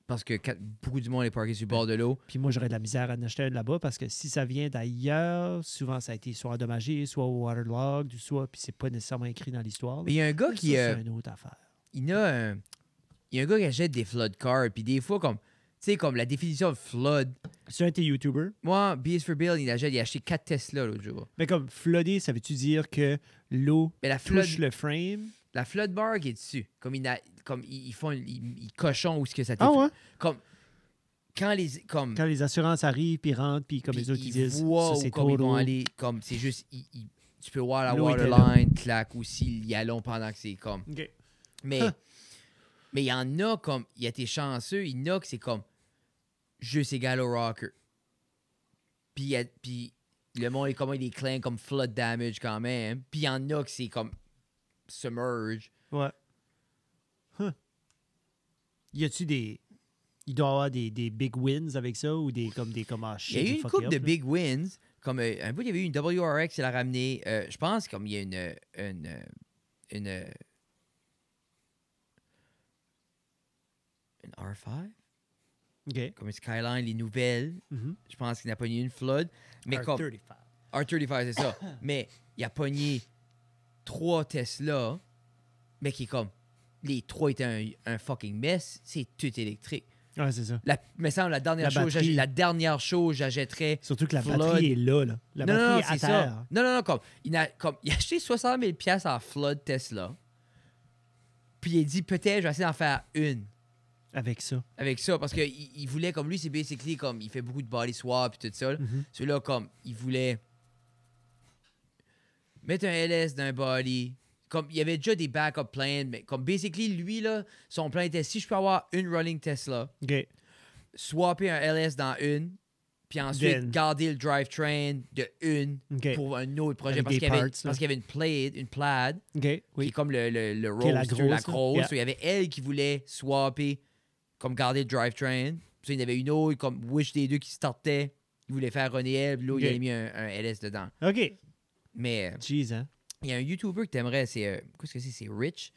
Parce que beaucoup du monde est parqué sur le bord de l'eau. Puis moi, j'aurais de la misère à en acheter un là-bas parce que si ça vient d'ailleurs, souvent ça a été soit endommagé, soit waterlogged, soit, puis c'est pas nécessairement écrit dans l'histoire. Mais il y a un gars qui. C'est une autre affaire. Il y a un gars qui achète des flood cars, puis des fois, comme. Tu sais, comme la définition de flood. C'est un de tes YouTubers? Moi, BS for Bill, il a acheté 4 Tesla l'autre jour. Mais comme floodé, ça veut-tu dire que l'eau touche le frame? La flood bar qui est dessus. Comme ils font. Ils cochons où ce que ça Ah ouais? Comme. Quand les assurances arrivent, puis rentrent, puis comme les autres qui disent, ça c'est trop. Ils vont aller, comme, c'est juste. Tu peux voir la waterline, claque aussi, il y a long pendant que c'est comme. Okay. Mais il y en a comme. Il y a tes chanceux, il y en a que c'est comme. Juste égal au rocker. Puis le monde est comme il est claim comme flood damage quand même. Puis il y en a que c'est comme submerge. Ouais. Y a-tu des. Il doit y avoir des big wins avec ça ou des comme il y a eu une couple de big wins. Comme un bout, il y avait eu une WRX, il a ramené. Je pense comme il y a une R5. Okay. Comme une Skyline, les nouvelles. Je pense qu'il n'a pas eu une flood. Mais R35. R35, c'est ça. Mais il a pogné 3 Tesla, mais qui est comme. Les 3 étaient un fucking mess. C'est tout électrique. Ouais, c'est ça. Mais ça, la dernière chose, j'achèterais. Surtout que la batterie est là. La batterie est à terre. Ça. Non, comme il a acheté 60 000 $ en flood Tesla. Puis il a dit peut-être je vais essayer d'en faire une. Avec ça, parce qu'il voulait, comme lui, c'est basically comme il fait beaucoup de body swap et tout ça. Celui-là, comme il voulait mettre un LS dans un body. Comme il y avait déjà des backup plans, mais comme basically, lui, là, son plan était si je peux avoir une running Tesla, swapper un LS dans une, puis ensuite garder le drivetrain de une pour un autre projet. Parce qu'il y avait une plaid qui est comme le Roadster, la grosse. Yeah. Il y avait elle qui voulait swapper, comme garder le drivetrain. Puis il y en avait une autre, comme Wish des deux qui startait. Il voulait faire runner elle, puis là, il a mis un LS dedans. OK. Mais. Jeez, hein? Il y a un YouTuber que t'aimerais, c'est. Qu'est-ce que c'est? C'est Rich.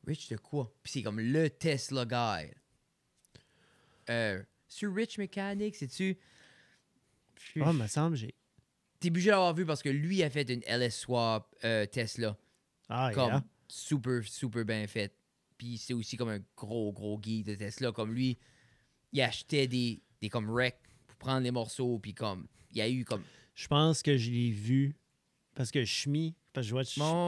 Rich de quoi? Puis c'est comme le Tesla guy. C'est Rich Mechanic, c'est-tu? Oh, me semble, T'es obligé d'avoir vu parce que lui a fait une LS swap Tesla. Ah, comme yeah. super, super bien fait. Puis c'est aussi comme un gros geek de Tesla. Comme lui, il achetait des comme wreck pour prendre les morceaux. Puis comme, il y a eu comme. Je pense que je l'ai vu parce que parce que je vois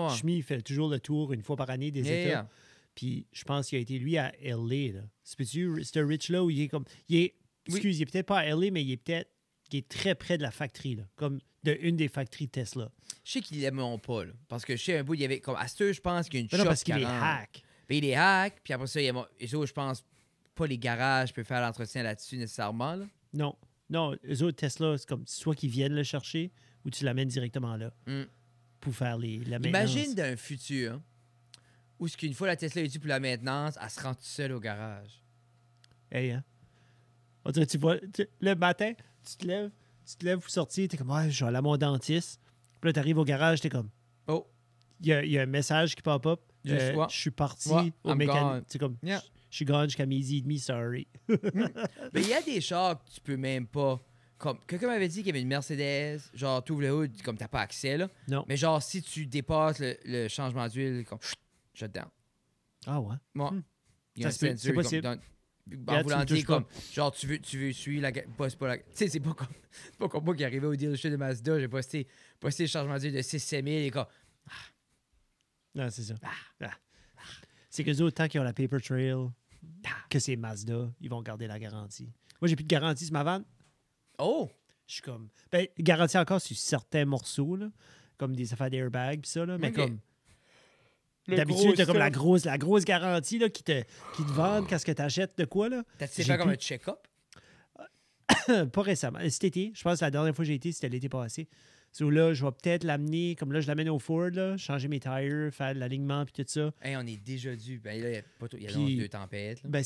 Shmi fait toujours le tour une fois par année des États. Puis je pense qu'il a été lui à LA. Là. C'est un Rich-là où il est comme. Excuse, il est peut-être pas à LA, mais il est très près de la factory, là, comme de une des factories Tesla. Je sais qu'ils l'aimeront pas, là, parce que je sais un bout, il y avait comme à ce je pense qu'il y a une shop. Non, parce qu'il est hack. Ben, il est hack, puis après ça, je pense pas les garages peuvent faire l'entretien là-dessus nécessairement. Là. Non, eux autres Tesla, c'est comme soit qu'ils viennent le chercher ou tu l'amènes directement là pour faire la maintenance. Imagine d'un futur où qu'une fois la Tesla est due pour la maintenance, elle se rend toute seule au garage. Hey, hein? On dirait, tu vois, le matin, tu te lèves pour sortir, t'es comme, ouais, je vais aller à mon dentiste. Puis là, t'arrives au garage, t'es comme, oh, il y a un message qui pop-up. Je suis parti au mécanique. C'est comme, je suis gone jusqu'à midi et demi, sorry. Mais il y a des chars que tu peux même pas. Comme, quelqu'un m'avait dit qu'il y avait une Mercedes, genre, tu ouvres le hood, comme t'as pas accès, là. Non. Mais genre, si tu dépasses le changement d'huile, comme, shut down. Ah ouais? Moi, il y a un c'est possible. En voulant dire, comme, genre, tu veux suivre la. Pas la tu sais, c'est pas comme moi qui arrivais au dealership de Mazda, j'ai posté le changement d'huile de 6-7 000 et comme. Non, c'est ça. C'est que autres, tant qu'ils ont la paper trail, que c'est Mazda, ils vont garder la garantie. Moi, j'ai plus de garantie sur ma vanne. Oh! Je suis comme... Ben, garanti encore sur certains morceaux, là, comme des affaires d'airbag pis ça, là, mais Ok. comme... Le D'habitude, gros t'as comme stuff. la grosse garantie là, qui te vendent quand tu achètes de quoi, là. T'as-tu J'ai fait comme plus- un check-up? Pas récemment. Cet été. Je pense que la dernière fois que j'ai été, c'était l'été passé. So là, je vais peut-être l'amener, comme là, je l'amène au Ford, là, changer mes tires, faire de l'alignement puis tout ça. Hey, on est déjà dû. Ben là, il y a, pas trop- il y a Puis- donc 2 tempêtes. Là. Ben,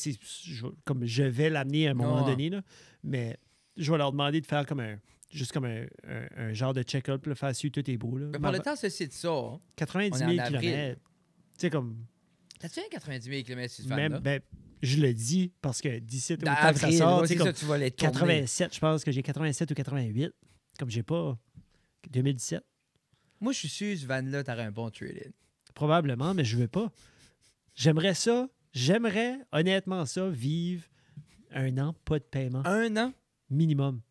comme je vais l'amener à un moment Ouais. donné, là, mais je vais leur demander de faire comme juste comme un genre de check-up, là, faire si tout est beau. Là. Mais par le temps, ceci de ça, hein, 90 on 000 est en avril. km. Tu sais, comme. T'as-tu un 90 000 km sur ce Même, fan-là? ben, je le dis parce que d'ici au temps que ça D'avril, sort, ouais, tu sais, c'est comme ça, tu vas les tourner. 87, je pense que j'ai 87 ou 88. Comme j'ai pas 2017. Moi, je suis sûr, ce van-là, t'aurais un bon trade-in. Probablement, mais je veux pas. J'aimerais honnêtement ça, vivre un an, pas de paiement. 1 an, Minimum.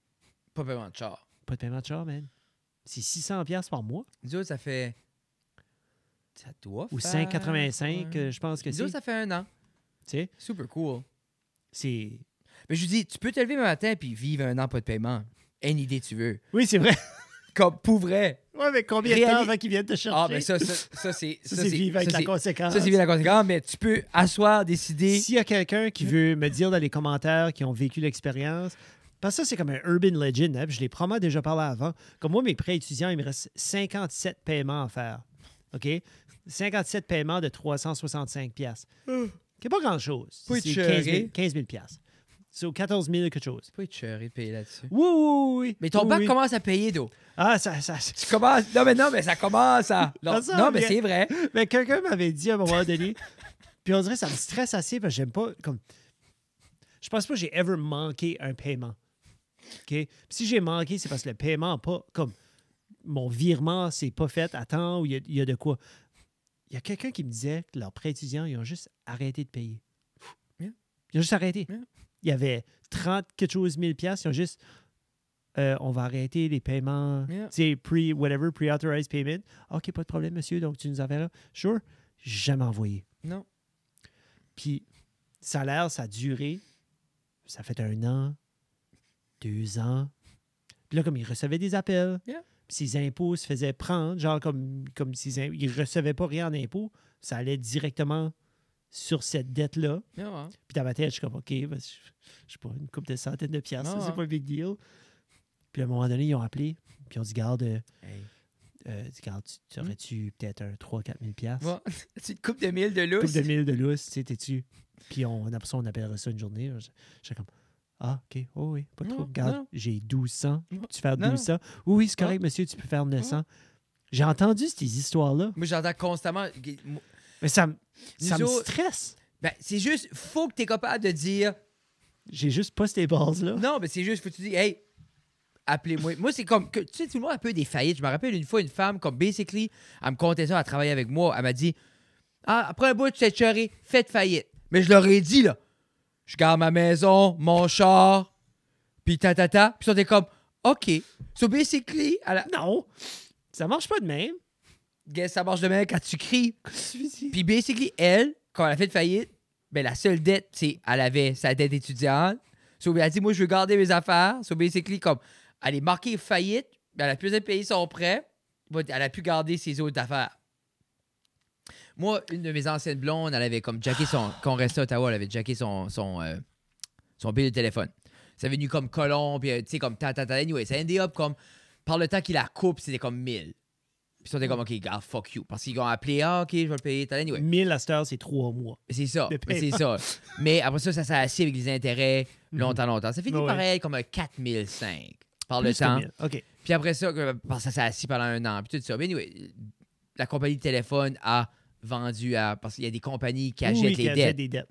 pas paiement de char. Pas de paiement de char, man. C'est 600$ par mois. Nous autres, ça fait... Ça doit Ou faire... 5,85, ouais. je pense que Nous c'est. autres, ça fait 1 an. Tu sais, Super cool. c'est... Mais je vous dis, tu peux te lever un matin puis vivre 1 an pas de paiement. Une idée tu veux. Oui, c'est vrai. Comme pour vrai. Ouais, mais combien de temps Réali- avant qu'ils viennent te chercher? Ah, ben ça c'est... Ça, c'est vivre avec la conséquence. Ça, c'est vivre la conséquence, mais tu peux asseoir, décider... S'il y a quelqu'un qui veut me dire dans les commentaires qui ont vécu l'expérience, parce que ça, c'est comme un urban legend, hein, puis je l'ai probablement déjà parlé avant. Comme moi, mes prêts étudiants, il me reste 57 paiements à faire. OK? 57 paiements de 365 pièces. C'est pas grand-chose. Pas C'est écheurer. 15 000 piastres. C'est 14 000 quelque chose. Tu peux être cheré de payer là-dessus. Oui, oui, oui. Mais ton Oui, bac oui. commence à payer, d'eau. Ah, Tu commences... Non, mais ça commence à... Non, Ça non mais vient. c'est vrai. Mais quelqu'un m'avait dit à un moment donné, puis on dirait que ça me stresse assez parce que j'aime pas. Comme, je pense pas que j'ai ever manqué un paiement. OK? Puis si j'ai manqué, c'est parce que le paiement n'a pas. Comme mon virement, c'est pas fait à temps ou il y a de quoi. Il y a quelqu'un qui me disait que leurs prêts étudiants, ils ont juste arrêté de payer. Yeah. Ils ont juste arrêté. Yeah. Il y avait 30 quelque chose 1000 piastres, ils ont juste. On va arrêter les paiements, Yeah. tu sais, pre-authorized payment. OK, pas de problème, monsieur, donc tu nous enverras. Sure. Jamais envoyé. Non. Puis, salaire, ça a duré. Ça fait 1 an, 2 ans. Puis là, comme ils recevaient des appels, Yeah. puis ses impôts se faisaient prendre, genre comme ils ne recevaient pas rien en impôts, ça allait directement sur cette dette-là. Non, hein. Puis dans ma tête, je suis comme, OK, ben, je sais pas, une couple de centaines de piastres, Non, ça, c'est hein. pas un big deal. Puis à un moment donné, ils ont appelé, puis ils ont dit, garde, Hey. garde, tu aurais-tu peut-être un 3-4 000 piastres? Va. C'est une coupe de 1000 de Coupe lousse. de 1000 de lousse, tu sais, t'es-tu? Puis après ça, on appellerait ça une journée. J'étais comme, ah, OK, oh oui, pas Non, trop. Regarde, non. j'ai 1200. Non. Tu fais Non. 1200? Oui, oui, c'est correct, monsieur, tu peux faire 900. J'ai entendu ces histoires-là, Moi, j'entends constamment... mais ça Nous me autres- stresse. Ben, c'est juste... Faut que tu es capable de dire... J'ai juste pas ces bases-là. Non, mais c'est juste... Faut que tu dis, hey, appelez-moi. Moi, c'est comme... Tu sais, tout le monde a un peu des faillites. Je me rappelle une fois, une femme, comme, basically, elle me contait ça, elle travaillait avec moi. Elle m'a dit, ah, après un bout, tu t'es chéré, faites faillite. Mais je leur ai dit, là, je garde ma maison, mon char, puis Puis ils sont comme, OK. So basically, Non, ça marche pas de même. guess, ça marche de même quand tu cries. Qu'est-ce que tu dis? Puis basically, elle, quand elle a fait faillite, ben la seule dette, c'est elle avait sa dette étudiante. So, elle a dit, moi, je veux garder mes affaires. So basically, comme elle est marquée faillite, ben, elle a pu payer son prêt, elle a pu garder ses autres affaires. Moi, une de mes anciennes blondes, elle avait comme jacké son... Quand on restait à Ottawa, elle avait jacké son bill de téléphone. Ça est venu comme colon, puis tu sais, comme anyway, ça ended up comme... Par le temps qu'il la coupe, c'était comme 1000. Puis ils étaient comme, OK, gars, fuck you. Parce qu'ils ont appelé, ah, OK, je vais le payer. Anyway. 1000 à cette heure, c'est 3 mois. C'est ça. De Mais c'est ça. Mais après ça s'est assis avec les intérêts longtemps. Ça finit Ouais. pareil comme un 4005 par Plus le temps. que 1000. OK. Puis après ça, parce que ça s'est assis pendant un an. Puis tout ça. Mais anyway, la compagnie de téléphone a vendu à... Parce qu'il y a des compagnies qui achètent Oui, les qui achètent dettes. des dettes.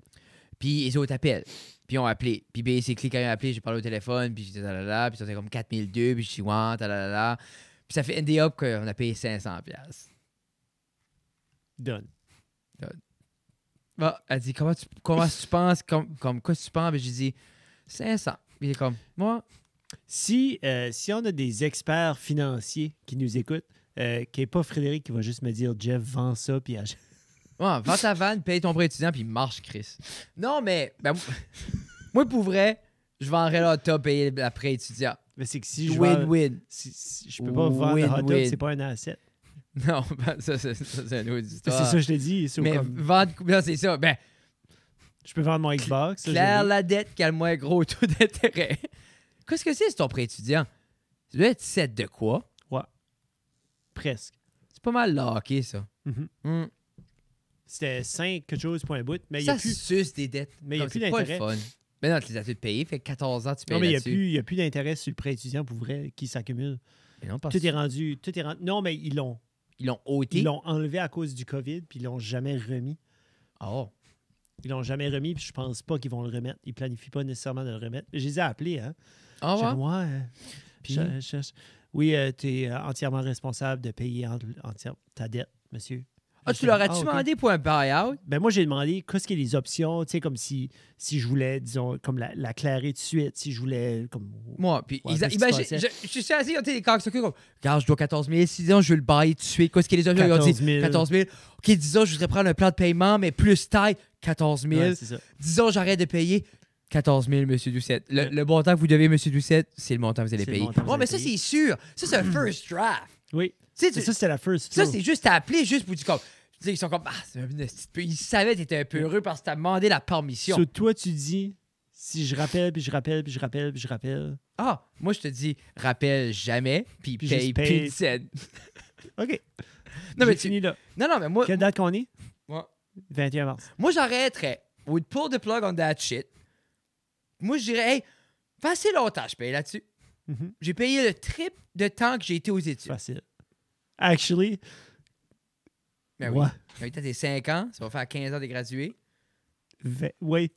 Puis les autres appellent. Puis ils ont appelé. Puis basically, quand ils ont appelé, j'ai parlé au téléphone. Puis j'étais talala. Puis c'était comme 4002. Puis je suis ouais, talala. Puis ça fait ended up qu'on a payé 500$. Done. Bon, elle dit, comment tu penses? Comme quoi tu penses? Puis j'ai dit, 500. Puis il est comme, moi, Si on a des experts financiers qui nous écoutent, qui n'est pas Frédéric qui va juste me dire Jeff, vends ça, puis achète. ouais, vends ta vanne, paye ton prêt étudiant, puis marche, Chris. Non, mais, ben, moi, pour vrai, Je vendrais le hot tub payer après étudiant. Mais c'est que si je vends... Win-win. Si je peux pas vendre le hot tub, Win-win. c'est pas un asset. Non, ben, ça, c'est une autre C'est histoire. ça que je te dis. C'est Mais comme... vendre... Non, c'est ça. Ben, Je peux vendre mon Xbox. ça, claire je l'ai. la dette, calme-moi un gros taux d'intérêt. Qu'est-ce que c'est ton prêt étudiant? Ça doit être 7 de quoi? Ouais. Presque. C'est pas mal locké, ça. Mhm. Hmm. C'était 5 quelque chose pour un bout, mais il n'y Ça a plus... suce des dettes. Mais il y a Comme, plus c'est pas le d'intérêt. fun. Mais non, tu les as toutes payées. Fait que 14 ans, tu payes Non, mais il là-dessus. n'y a plus d'intérêt sur le prêt étudiant pour vrai qui s'accumule. Mais non, parce Tout est rendu... Non, mais ils l'ont ôté. enlevé à cause du COVID, puis ils l'ont jamais remis. Oh. Ils l'ont jamais remis, puis je pense pas qu'ils vont le remettre. Ils planifient pas nécessairement de le remettre. Je les ai appelés, hein. Ah J'ai ouais? dit, ouais. Puis? Oui, tu es entièrement responsable de payer ta dette, monsieur. Ah, tu leur as-tu ok. demandé pour un buy-out? Ben moi, j'ai demandé qu'est-ce qu'il y a les options, tu sais, comme si je voulais, disons, comme la clairer tout de suite, si je voulais, comme... Moi, puis Ouais, qu'est-ce qui imagine, se passait? je suis assis, on était des cocksuckers comme, regarde, je dois 14 000, si disons, je veux le bailler tout de suite, qu'est-ce qu'il y a les options? Ils ont 14 dit 000. 14 000. OK, disons, je voudrais prendre un plan de paiement, mais plus taille, 14 000. Ouais, c'est ça. Disons, j'arrête de payer 14 000, M. Doucette. Le montant que vous devez, M. Doucette, c'est le montant que vous allez C'est le payer. montant que vous Ouais, mais allez ça, payer. c'est sûr. Ça, c'est un first draft. Oui. Tu sais, Mais ça, c'était la first ça, flow. c'est juste à appeler, juste pour dire comme. Tu sais, ils sont comme. Ah, c'est un petit peu. Ils savaient que t'étais un peu heureux parce que t'as demandé la permission. So, toi, tu dis, si je rappelle, puis je rappelle, puis je rappelle, puis je rappelle... Ah, moi, je te dis, rappelle jamais, puis Puis paye juste plus paye. de scène. OK. Non, mais J'ai fini là. Non, non, mais moi. Quelle date qu'on est? Ouais. 21 mars. Moi, j'arrêterais. Would pull the plug on that shit. Moi, je dirais, hey, pas assez longtemps, je paye là-dessus. Mhm. J'ai payé le triple de temps que j'ai été aux études. Facile. Actually, Ben oui. ouais. Ben, t'as tes 5 ans, ça va faire 15 ans de gradué. Oui, 20, oui.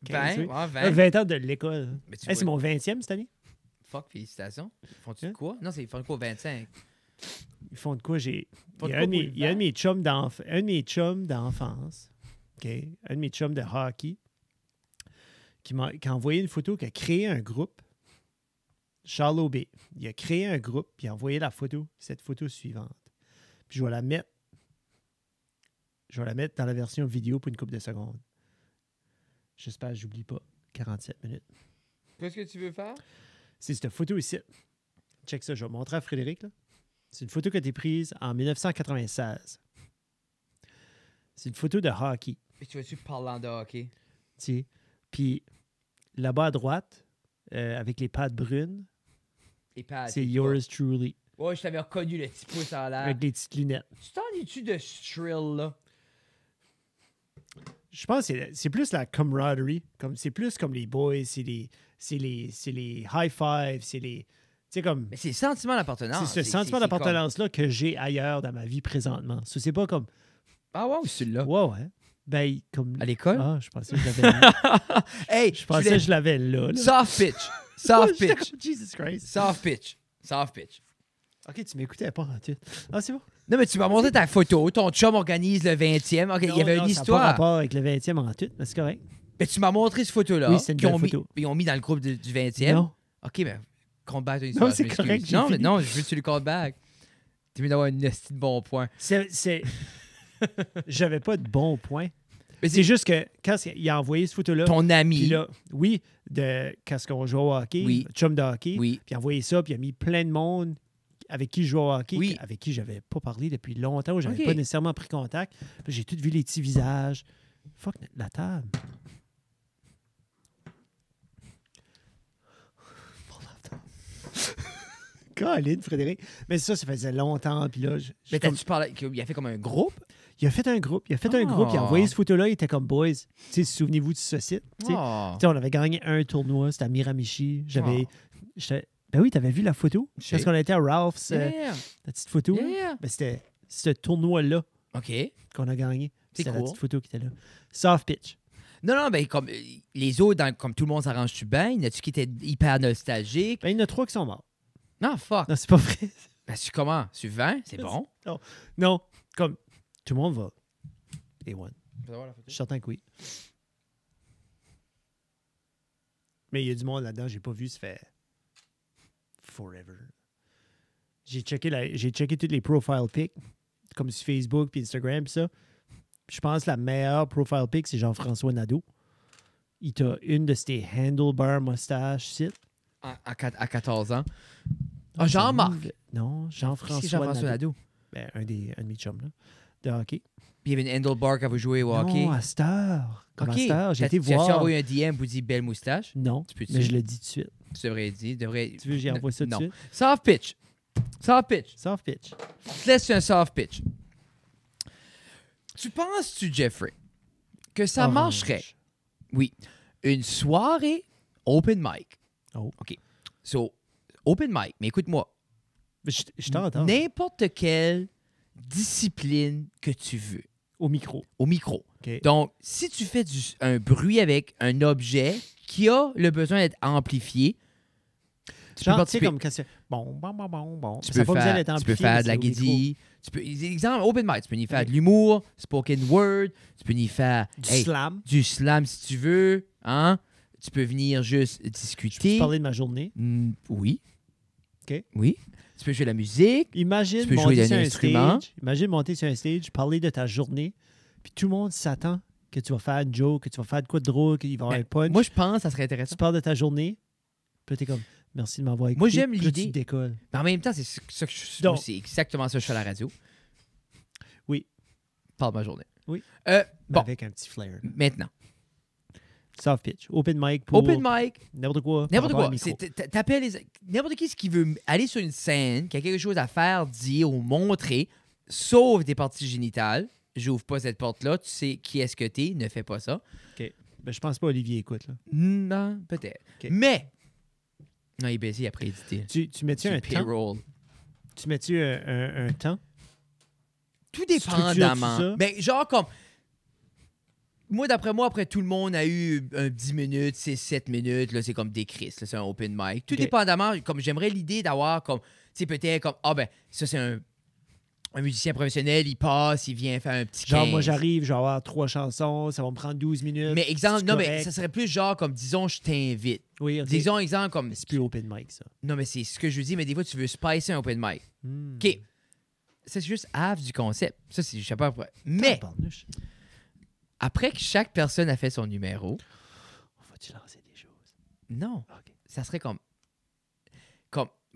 ouais, 20. 20 ans de l'école. Mais tu Hey, c'est vois- mon 20e cette année. Fuck, félicitations. Font-tu Hein? de quoi? Non, ils font de quoi, 25? Ils font de quoi? Font Il y de a quoi un de pour mes, le il y a un de vent? mes chums un de mes chums d'enfance, OK? Un de mes chums de hockey, qui a envoyé une photo, qui a créé un groupe. Charles Aubé. Il a créé un groupe, puis il a envoyé la photo, cette photo suivante. Puis je vais la mettre. Je vais la mettre dans la version vidéo pour une couple de secondes. J'espère que j'oublie pas. 47 minutes. Qu'est-ce que tu veux faire? C'est cette photo ici. Check ça, je vais montrer à Frédéric. Là. C'est une photo qui a été prise en 1996. C'est une photo de hockey. Et tu vas-tu parler de hockey? Tu sais. Puis là-bas à droite, avec les pattes brunes, Et pas. c'est yours truly, Ouais, je t'avais reconnu le petit pouce en l'air. avec les petites lunettes. Tu t'ennuies-tu de ce thrill, là? Je pense que c'est plus la camaraderie. C'est plus comme les boys, c'est les high five, c'est les. Tu sais, comme. Mais c'est le sentiment d'appartenance. C'est ce sentiment c'est d'appartenance-là que j'ai ailleurs dans ma vie présentement. Ça, c'est pas comme. comme- Ah ouais, ou celui-là? Ouais, ouais. Ben, comme. À l'école? Ah, je pensais que je l'avais là. Hey, Je pensais que je l'avais là. Soft pitch. Soft J'étais pitch. comme, Jesus Christ. Soft pitch. Soft pitch. Ok, tu m'écoutais pas en tout. Ah, c'est bon. Non, mais tu m'as montré ta photo. Ton chum organise le 20e. OK, il y avait une Ça n'a pas histoire. rapport avec le 20e en tout, mais c'est correct. Mais tu m'as montré cette photo-là. Oui, c'est une qu'ils belle ont mis- photo. Ils ont mis dans le groupe du 20e. Non. OK, mais compte back ton histoire. c'est je m'excuse. correct, j'ai Non, mais fini. non, je veux que tu le compte back. T'es mieux d'avoir une esti de bon point. J'avais pas de bon point. Mais C'est juste que quand il a envoyé cette photo-là, ton puis ami. là, oui, de quand on jouait au hockey, Oui. chum de hockey, Oui. puis il a envoyé ça, puis il a mis plein de monde avec qui je jouais au hockey, Oui. avec qui j'avais pas parlé depuis longtemps, où j'avais OK. pas nécessairement pris contact. Puis j'ai tout vu les petits visages. Fuck la table. Colin, Frédéric. Mais ça faisait longtemps. Puis là, Mais t'as-tu parlé qu'il a fait comme un groupe? il a fait un groupe. Il a Ah. envoyé cette photo-là. Il était comme boys. Tu sais, souvenez-vous de ce site. Tu sais, Oh. Tu sais, on avait gagné un tournoi. C'était à Miramichi. Ben oui, t'avais vu la photo? Je sais. Parce qu'on était à Ralph's, Yeah. la petite photo. Yeah. Ben, c'était ce tournoi-là OK. qu'on a gagné. C'est C'était la cool. petite photo qui était là. Soft pitch. Non, non, ben comme les autres, comme tout le monde s'arrange-tu bien? Y en a-tu qui étaient hyper nostalgiques? Ben, il y en a 3 qui sont morts. Non, fuck. Non, c'est pas vrai. Ben, tu comment? Tu 20? C'est bon? Non, comme tout le monde va. Et one. Je suis certain que oui. Mais il y a du monde là-dedans, j'ai pas vu, ça fait forever. J'ai checké toutes les profile pics, comme sur Facebook puis Instagram pis ça. Puis je pense que la meilleure profile pic, c'est Jean-François Nadeau. il t'a une de ces handlebar moustaches, c'est. À 14 ans. Ah, Jean-Marc. Non, C'est Jean-François Jean-François Nadeau. Nadeau. Ben, un de mes chums, là, de hockey. Puis il y avait une handlebar quand vous jouez au hockey. Non, à cette heure. Comme à OK. cette heure, j'ai été Tu as voir. envoyé un DM pour dire belle moustache? Non, Tu peux mais je le dis tout de suite. Tu devrais dire. Tu veux que j'y envoie ça tout de Non. suite? Soft pitch. Soft pitch. Soft pitch. Je te laisse sur un soft pitch. Tu penses-tu, Jeffrey, que ça Orange. marcherait? Oui. Une soirée open mic. Oh. OK. So, open mic, mais écoute-moi. Je t'entends. N'importe quelle discipline que tu veux Au micro. au micro. OK. Donc, si tu fais un bruit avec un objet qui a le besoin d'être amplifié, tu peux Genre, tu sais, participer. comme quand c'est bon. Tu Ça peux, a pas besoin faire, d'être tu peux amplifié, faire mais de la c'est au micro. guédille. Tu peux, exemple, open mic, tu peux y faire de l'humour, spoken word, tu peux y faire Slam. du slam si tu veux, hein? Tu peux venir juste discuter. Tu parlais de ma journée. Oui. OK. Oui. Tu peux jouer de la musique. Imagine Tu peux jouer monter sur d'un un instrument. stage. Imagine monter sur un stage, parler de ta journée, puis tout le monde s'attend que tu vas faire une joke, que tu vas faire de quoi de drôle, qu'il va y avoir un punch. Moi, je pense que ça serait intéressant. Tu parles de ta journée, puis t'es comme, merci de m'avoir écouté. Moi, j'aime Puis là, l'idée. tu décolles. Mais en même temps, c'est ça que Donc- c'est exactement ça que je fais à la radio. Oui. Parle de ma journée. Oui. Bon, Avec un petit flair. maintenant. Soft pitch. Open mic pour Open mic, n'importe quoi. par n'importe rapport à quoi. un micro. T'appelles n'importe qui veut aller sur une scène, qui a quelque chose à faire, dire ou montrer, sauf des parties génitales. J'ouvre pas cette porte-là. Tu sais qui est-ce que t'es. Ne fais pas ça. Ben, je pense pas Olivier écoute. Là. Non, peut-être. OK. Mais, non, il est baissé après édité. Tu mets-tu un temps? payroll. Tu mets-tu un temps? Tout Structure-tu dépendamment. ça? Ben, genre comme. Moi, d'après moi, après tout le monde a eu un 10 minutes, c'est 7 minutes, là, c'est comme des crises, là, c'est un open mic. Tout OK. dépendamment, comme j'aimerais l'idée d'avoir comme, tu sais, peut-être comme, ah ben, ça c'est un musicien professionnel, il passe, il vient faire un petit Genre, 15. moi, j'arrive, je vais avoir 3 chansons, ça va me prendre 12 minutes. Mais exemple, c'est non, mais correct. ça serait plus genre comme, disons, je t'invite. Oui, OK. Disons, exemple, comme, Mais c'est plus open mic, ça. non, mais c'est ce que je veux dire, mais des fois, tu veux spicer un open mic. Hmm. OK. Ça, c'est juste half du concept. Ça, c'est, je sais pas après. Mais, Tabarnouche. après que chaque personne a fait son numéro, On va-tu lancer des choses? non, OK. ça serait comme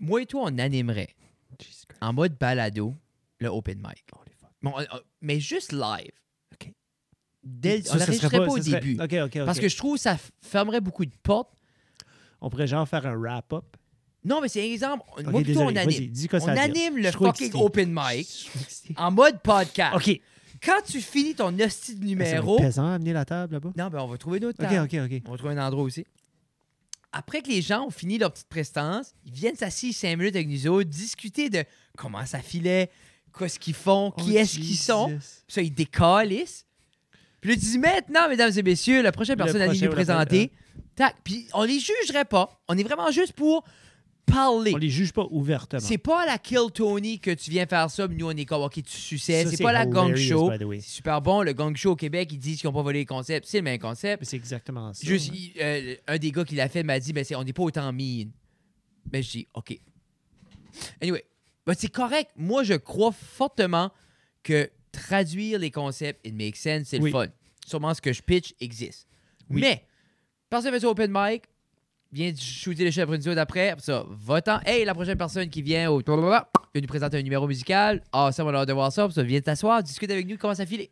moi et toi, on animerait Jesus Christ. en mode balado le open mic. Holy fuck. Bon, mais juste live. OK. On Ça serait l'enregistrerait pas au ça serait- début. OK. Parce que je trouve que ça fermerait beaucoup de portes. On pourrait genre faire un wrap-up. Non, mais c'est un exemple. OK, Moi et toi, désolé. on Vas-y, anime. dis quoi On ça veut dire. anime Je le suis trop fucking excité. open mic Je suis trop excité. en mode podcast. OK. Quand tu finis ton hostie de Ça va numéro... être pesant à amener la table là-bas. Non, ben on va trouver d'autres OK. On va trouver un endroit aussi. Après que les gens ont fini leur petite prestance, ils viennent s'asseoir 5 minutes avec nous autres, discuter de comment ça filait, qu'est-ce qu'ils font, qui Oh, est-ce qu'ils sont. Jesus. Puis ça, ils décalissent. Puis là, tu dis maintenant, mesdames et messieurs, la prochaine personne à prochain nous ou la présenter. Tac. Puis on les jugerait pas. On est vraiment juste pour parler. On les juge pas ouvertement. C'est pas à la Kill Tony que tu viens faire ça, puis nous on est comme, ok, tu suçais. Ça, C'est pas la Gang hilarious, Show. by the way. C'est super bon. Le Gang Show au Québec, ils disent qu'ils n'ont pas volé les concepts. C'est le même concept. Mais c'est exactement ça. Juste, hein. un des gars qui l'a fait m'a dit, ben, on n'est pas autant mean. Ben, je dis, OK. Anyway, ben, c'est correct. Moi, je crois fortement que traduire les concepts, it makes sense, c'est Oui. le fun. Sûrement ce que je pitch existe. Oui. Mais, personne fait ça open mic, vient shooter les chefs après une après ça, va-t'en. Hey, la prochaine personne qui vient au vient nous présenter un numéro musical. Ah, ça, on a hâte de voir ça. Puis ça, viens t'asseoir, discute avec nous, comment ça file.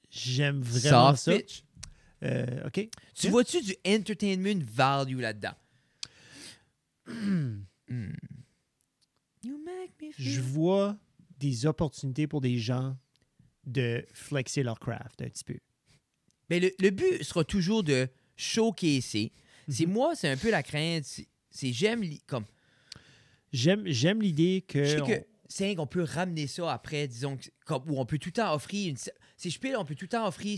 J'aime vraiment Soft ça. pitch. OK. Tu Yeah. vois-tu du entertainment value là-dedans? You make me feel... Je vois des opportunités pour des gens de flexer leur craft un petit peu. Mais le but sera toujours de showcaser. C'est moi, c'est un peu la crainte. C'est j'aime comme J'aime l'idée que... je sais que c'est qu'on peut ramener ça après, disons, comme, où on peut tout le temps offrir si je peux, on peut tout le temps offrir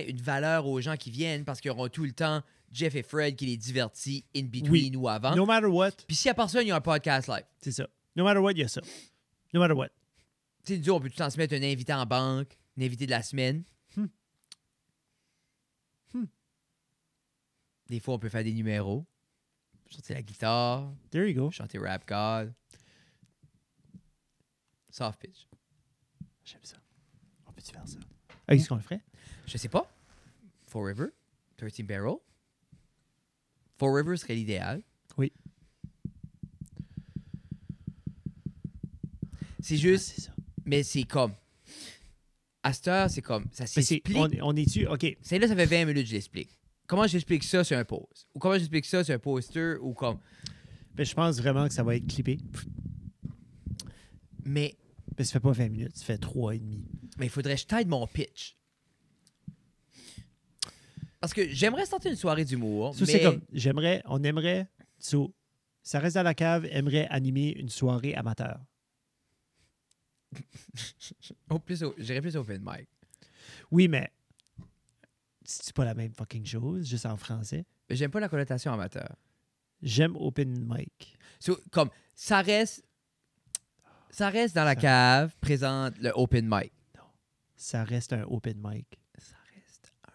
une valeur aux gens qui viennent parce qu'ils auront tout le temps Jeff et Fred qui les divertit in between Oui. ou avant. No matter what, Puis s'il y a personne, il y a un podcast live. c'est ça. No matter what, il y a ça. No matter what. Tu sais, nous, on peut tout le temps se mettre un invité en banque, un invité de la semaine. Des fois, on peut faire des numéros. Sortir la guitare, There you go. chanter Rap God. Soft pitch. J'aime ça. On peut-tu faire ça? Ah, est-ce qu'on le ferait? Je sais pas. Forever. 13 Barrel. Four Rivers serait l'idéal. Oui. C'est juste... c'est ça. Mais c'est comme... À cette heure, c'est comme... Ça Mais s'explique. on est-tu... OK. C'est là, ça fait 20 minutes que je l'explique. Comment j'explique ça sur un post? Ou comment j'explique ça sur un poster? Ou comme... Ben, je pense vraiment que ça va être clippé. Mais Ben, ça fait pas 20 minutes, ça fait 3,5. Mais il faudrait que je t'aide mon pitch. Parce que j'aimerais sortir une soirée d'humour. Ça, mais... c'est comme... On aimerait... Ça reste dans la cave, aimerait animer une soirée amateur. J'irais plus open mic. Oui, mais... C'est pas la même fucking chose, juste en français. Mais j'aime pas la connotation amateur. J'aime open mic. Comme, ça reste dans la cave, présente le open mic. Non. Ça reste un open mic. Ça reste un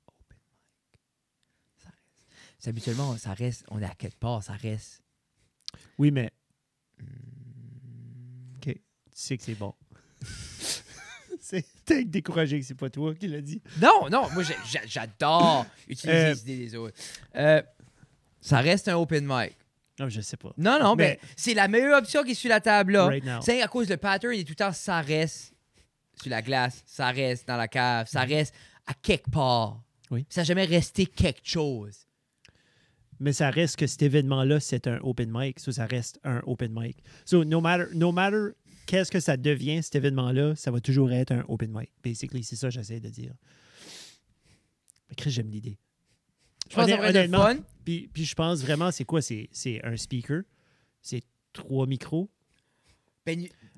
open mic. Ça reste. C'est habituellement, ça reste, on est à quelque part, ça reste. Oui, mais... OK. Tu sais que c'est bon. T'es découragé que c'est pas toi qui l'as dit. Non, moi, j'adore utiliser les idées des autres. Ça reste un open mic. Non, je sais pas. Non, mais c'est la meilleure option qui est sur la table, là. Right now. C'est à cause le pattern, il est tout le temps, ça reste sur la glace, ça reste dans la cave, ça reste à quelque part. Oui. Ça n'a jamais resté quelque chose. Mais ça reste que cet événement-là, c'est un open mic. Ça reste un open mic. So, no matter qu'est-ce que ça devient, cet événement-là, ça va toujours être un open mic. Basically, c'est ça que j'essaie de dire. Mais Chris, j'aime l'idée. Je pense que ça va être fun. Puis je pense vraiment, c'est quoi? C'est un speaker. C'est 3 micros.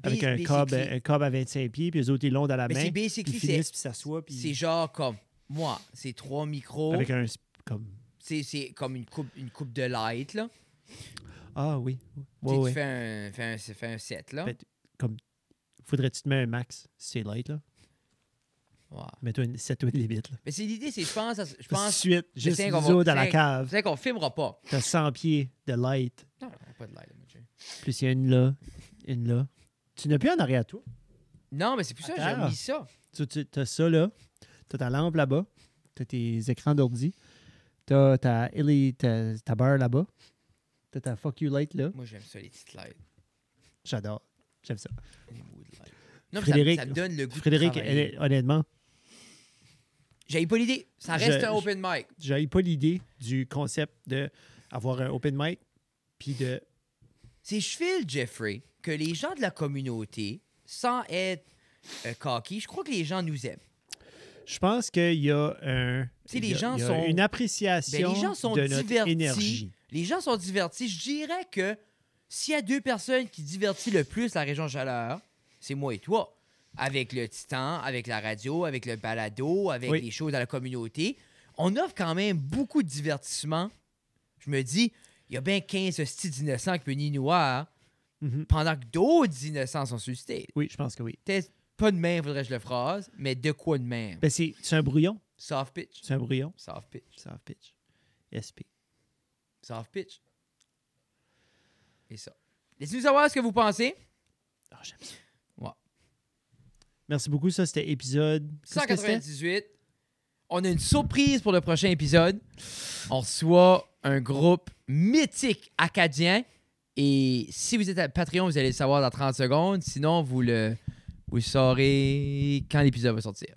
Avec un cob à 25 pieds, puis eux autres, ils l'ont dans la main. Puis ils finissent, puis s'assoient. Puis... C'est genre comme, moi, c'est 3 micros. Avec un... Comme... C'est comme une coupe de light, là. Ah oui. Tu fais un set, là. Comme, faudrait-tu te mettre un max, c'est light, là? Ouais. Mets-toi une limite, là. Mais c'est l'idée, c'est, je pense... Tout de suite, juste nous nous autres dans la cave. C'est qu'on filmera pas. T'as 100 pieds de light. Non, pas de light, monsieur. Plus il y a une là. Tu n'as plus en arrière, toi? Non, mais c'est plus ça, j'ai mis ça. T'as ça, là. T'as ta lampe là-bas. T'as tes écrans d'ordi. T'as ta barre là-bas. T'as ta fuck you light, là. Moi, j'aime ça, les petites lights. J'adore. J'aime ça. Les mood lights. Non, Frédéric, ça me donne le goût Frédéric, de travailler. honnêtement... J'avais pas l'idée. Ça reste un open mic. J'avais pas l'idée du concept d'avoir un open mic, puis de... C'est je file, Jeffrey, que les gens de la communauté, sans être cocky, je crois que les gens nous aiment. Je pense qu'il y a une appréciation les gens sont de notre divertis. énergie. Les gens sont divertis. Je dirais que s'il y a 2 personnes qui divertissent le plus la région Chaleur, c'est moi et toi. Avec le Titan, avec la radio, avec le balado, avec les choses dans la communauté. On offre quand même beaucoup de divertissement. Je me dis, il y a bien 15 hosties d'innocents qui peuvent nier noir pendant que d'autres innocents sont sur le stage. Oui, je pense que oui. Peut-être pas de même, faudrait que je le phrase, mais de quoi de même? Ben c'est un brouillon. Soft pitch. C'est un brouillon. Soft pitch. Soft pitch. SP. Soft pitch. Et ça. Laissez-nous savoir ce que vous pensez. Ah, j'aime ça. Ouais. Merci beaucoup. Ça, c'était épisode... 198. On a une surprise pour le prochain épisode. On reçoit un groupe mythique acadien. Et si vous êtes à Patreon, vous allez le savoir dans 30 secondes. Sinon, vous le saurez quand l'épisode va sortir.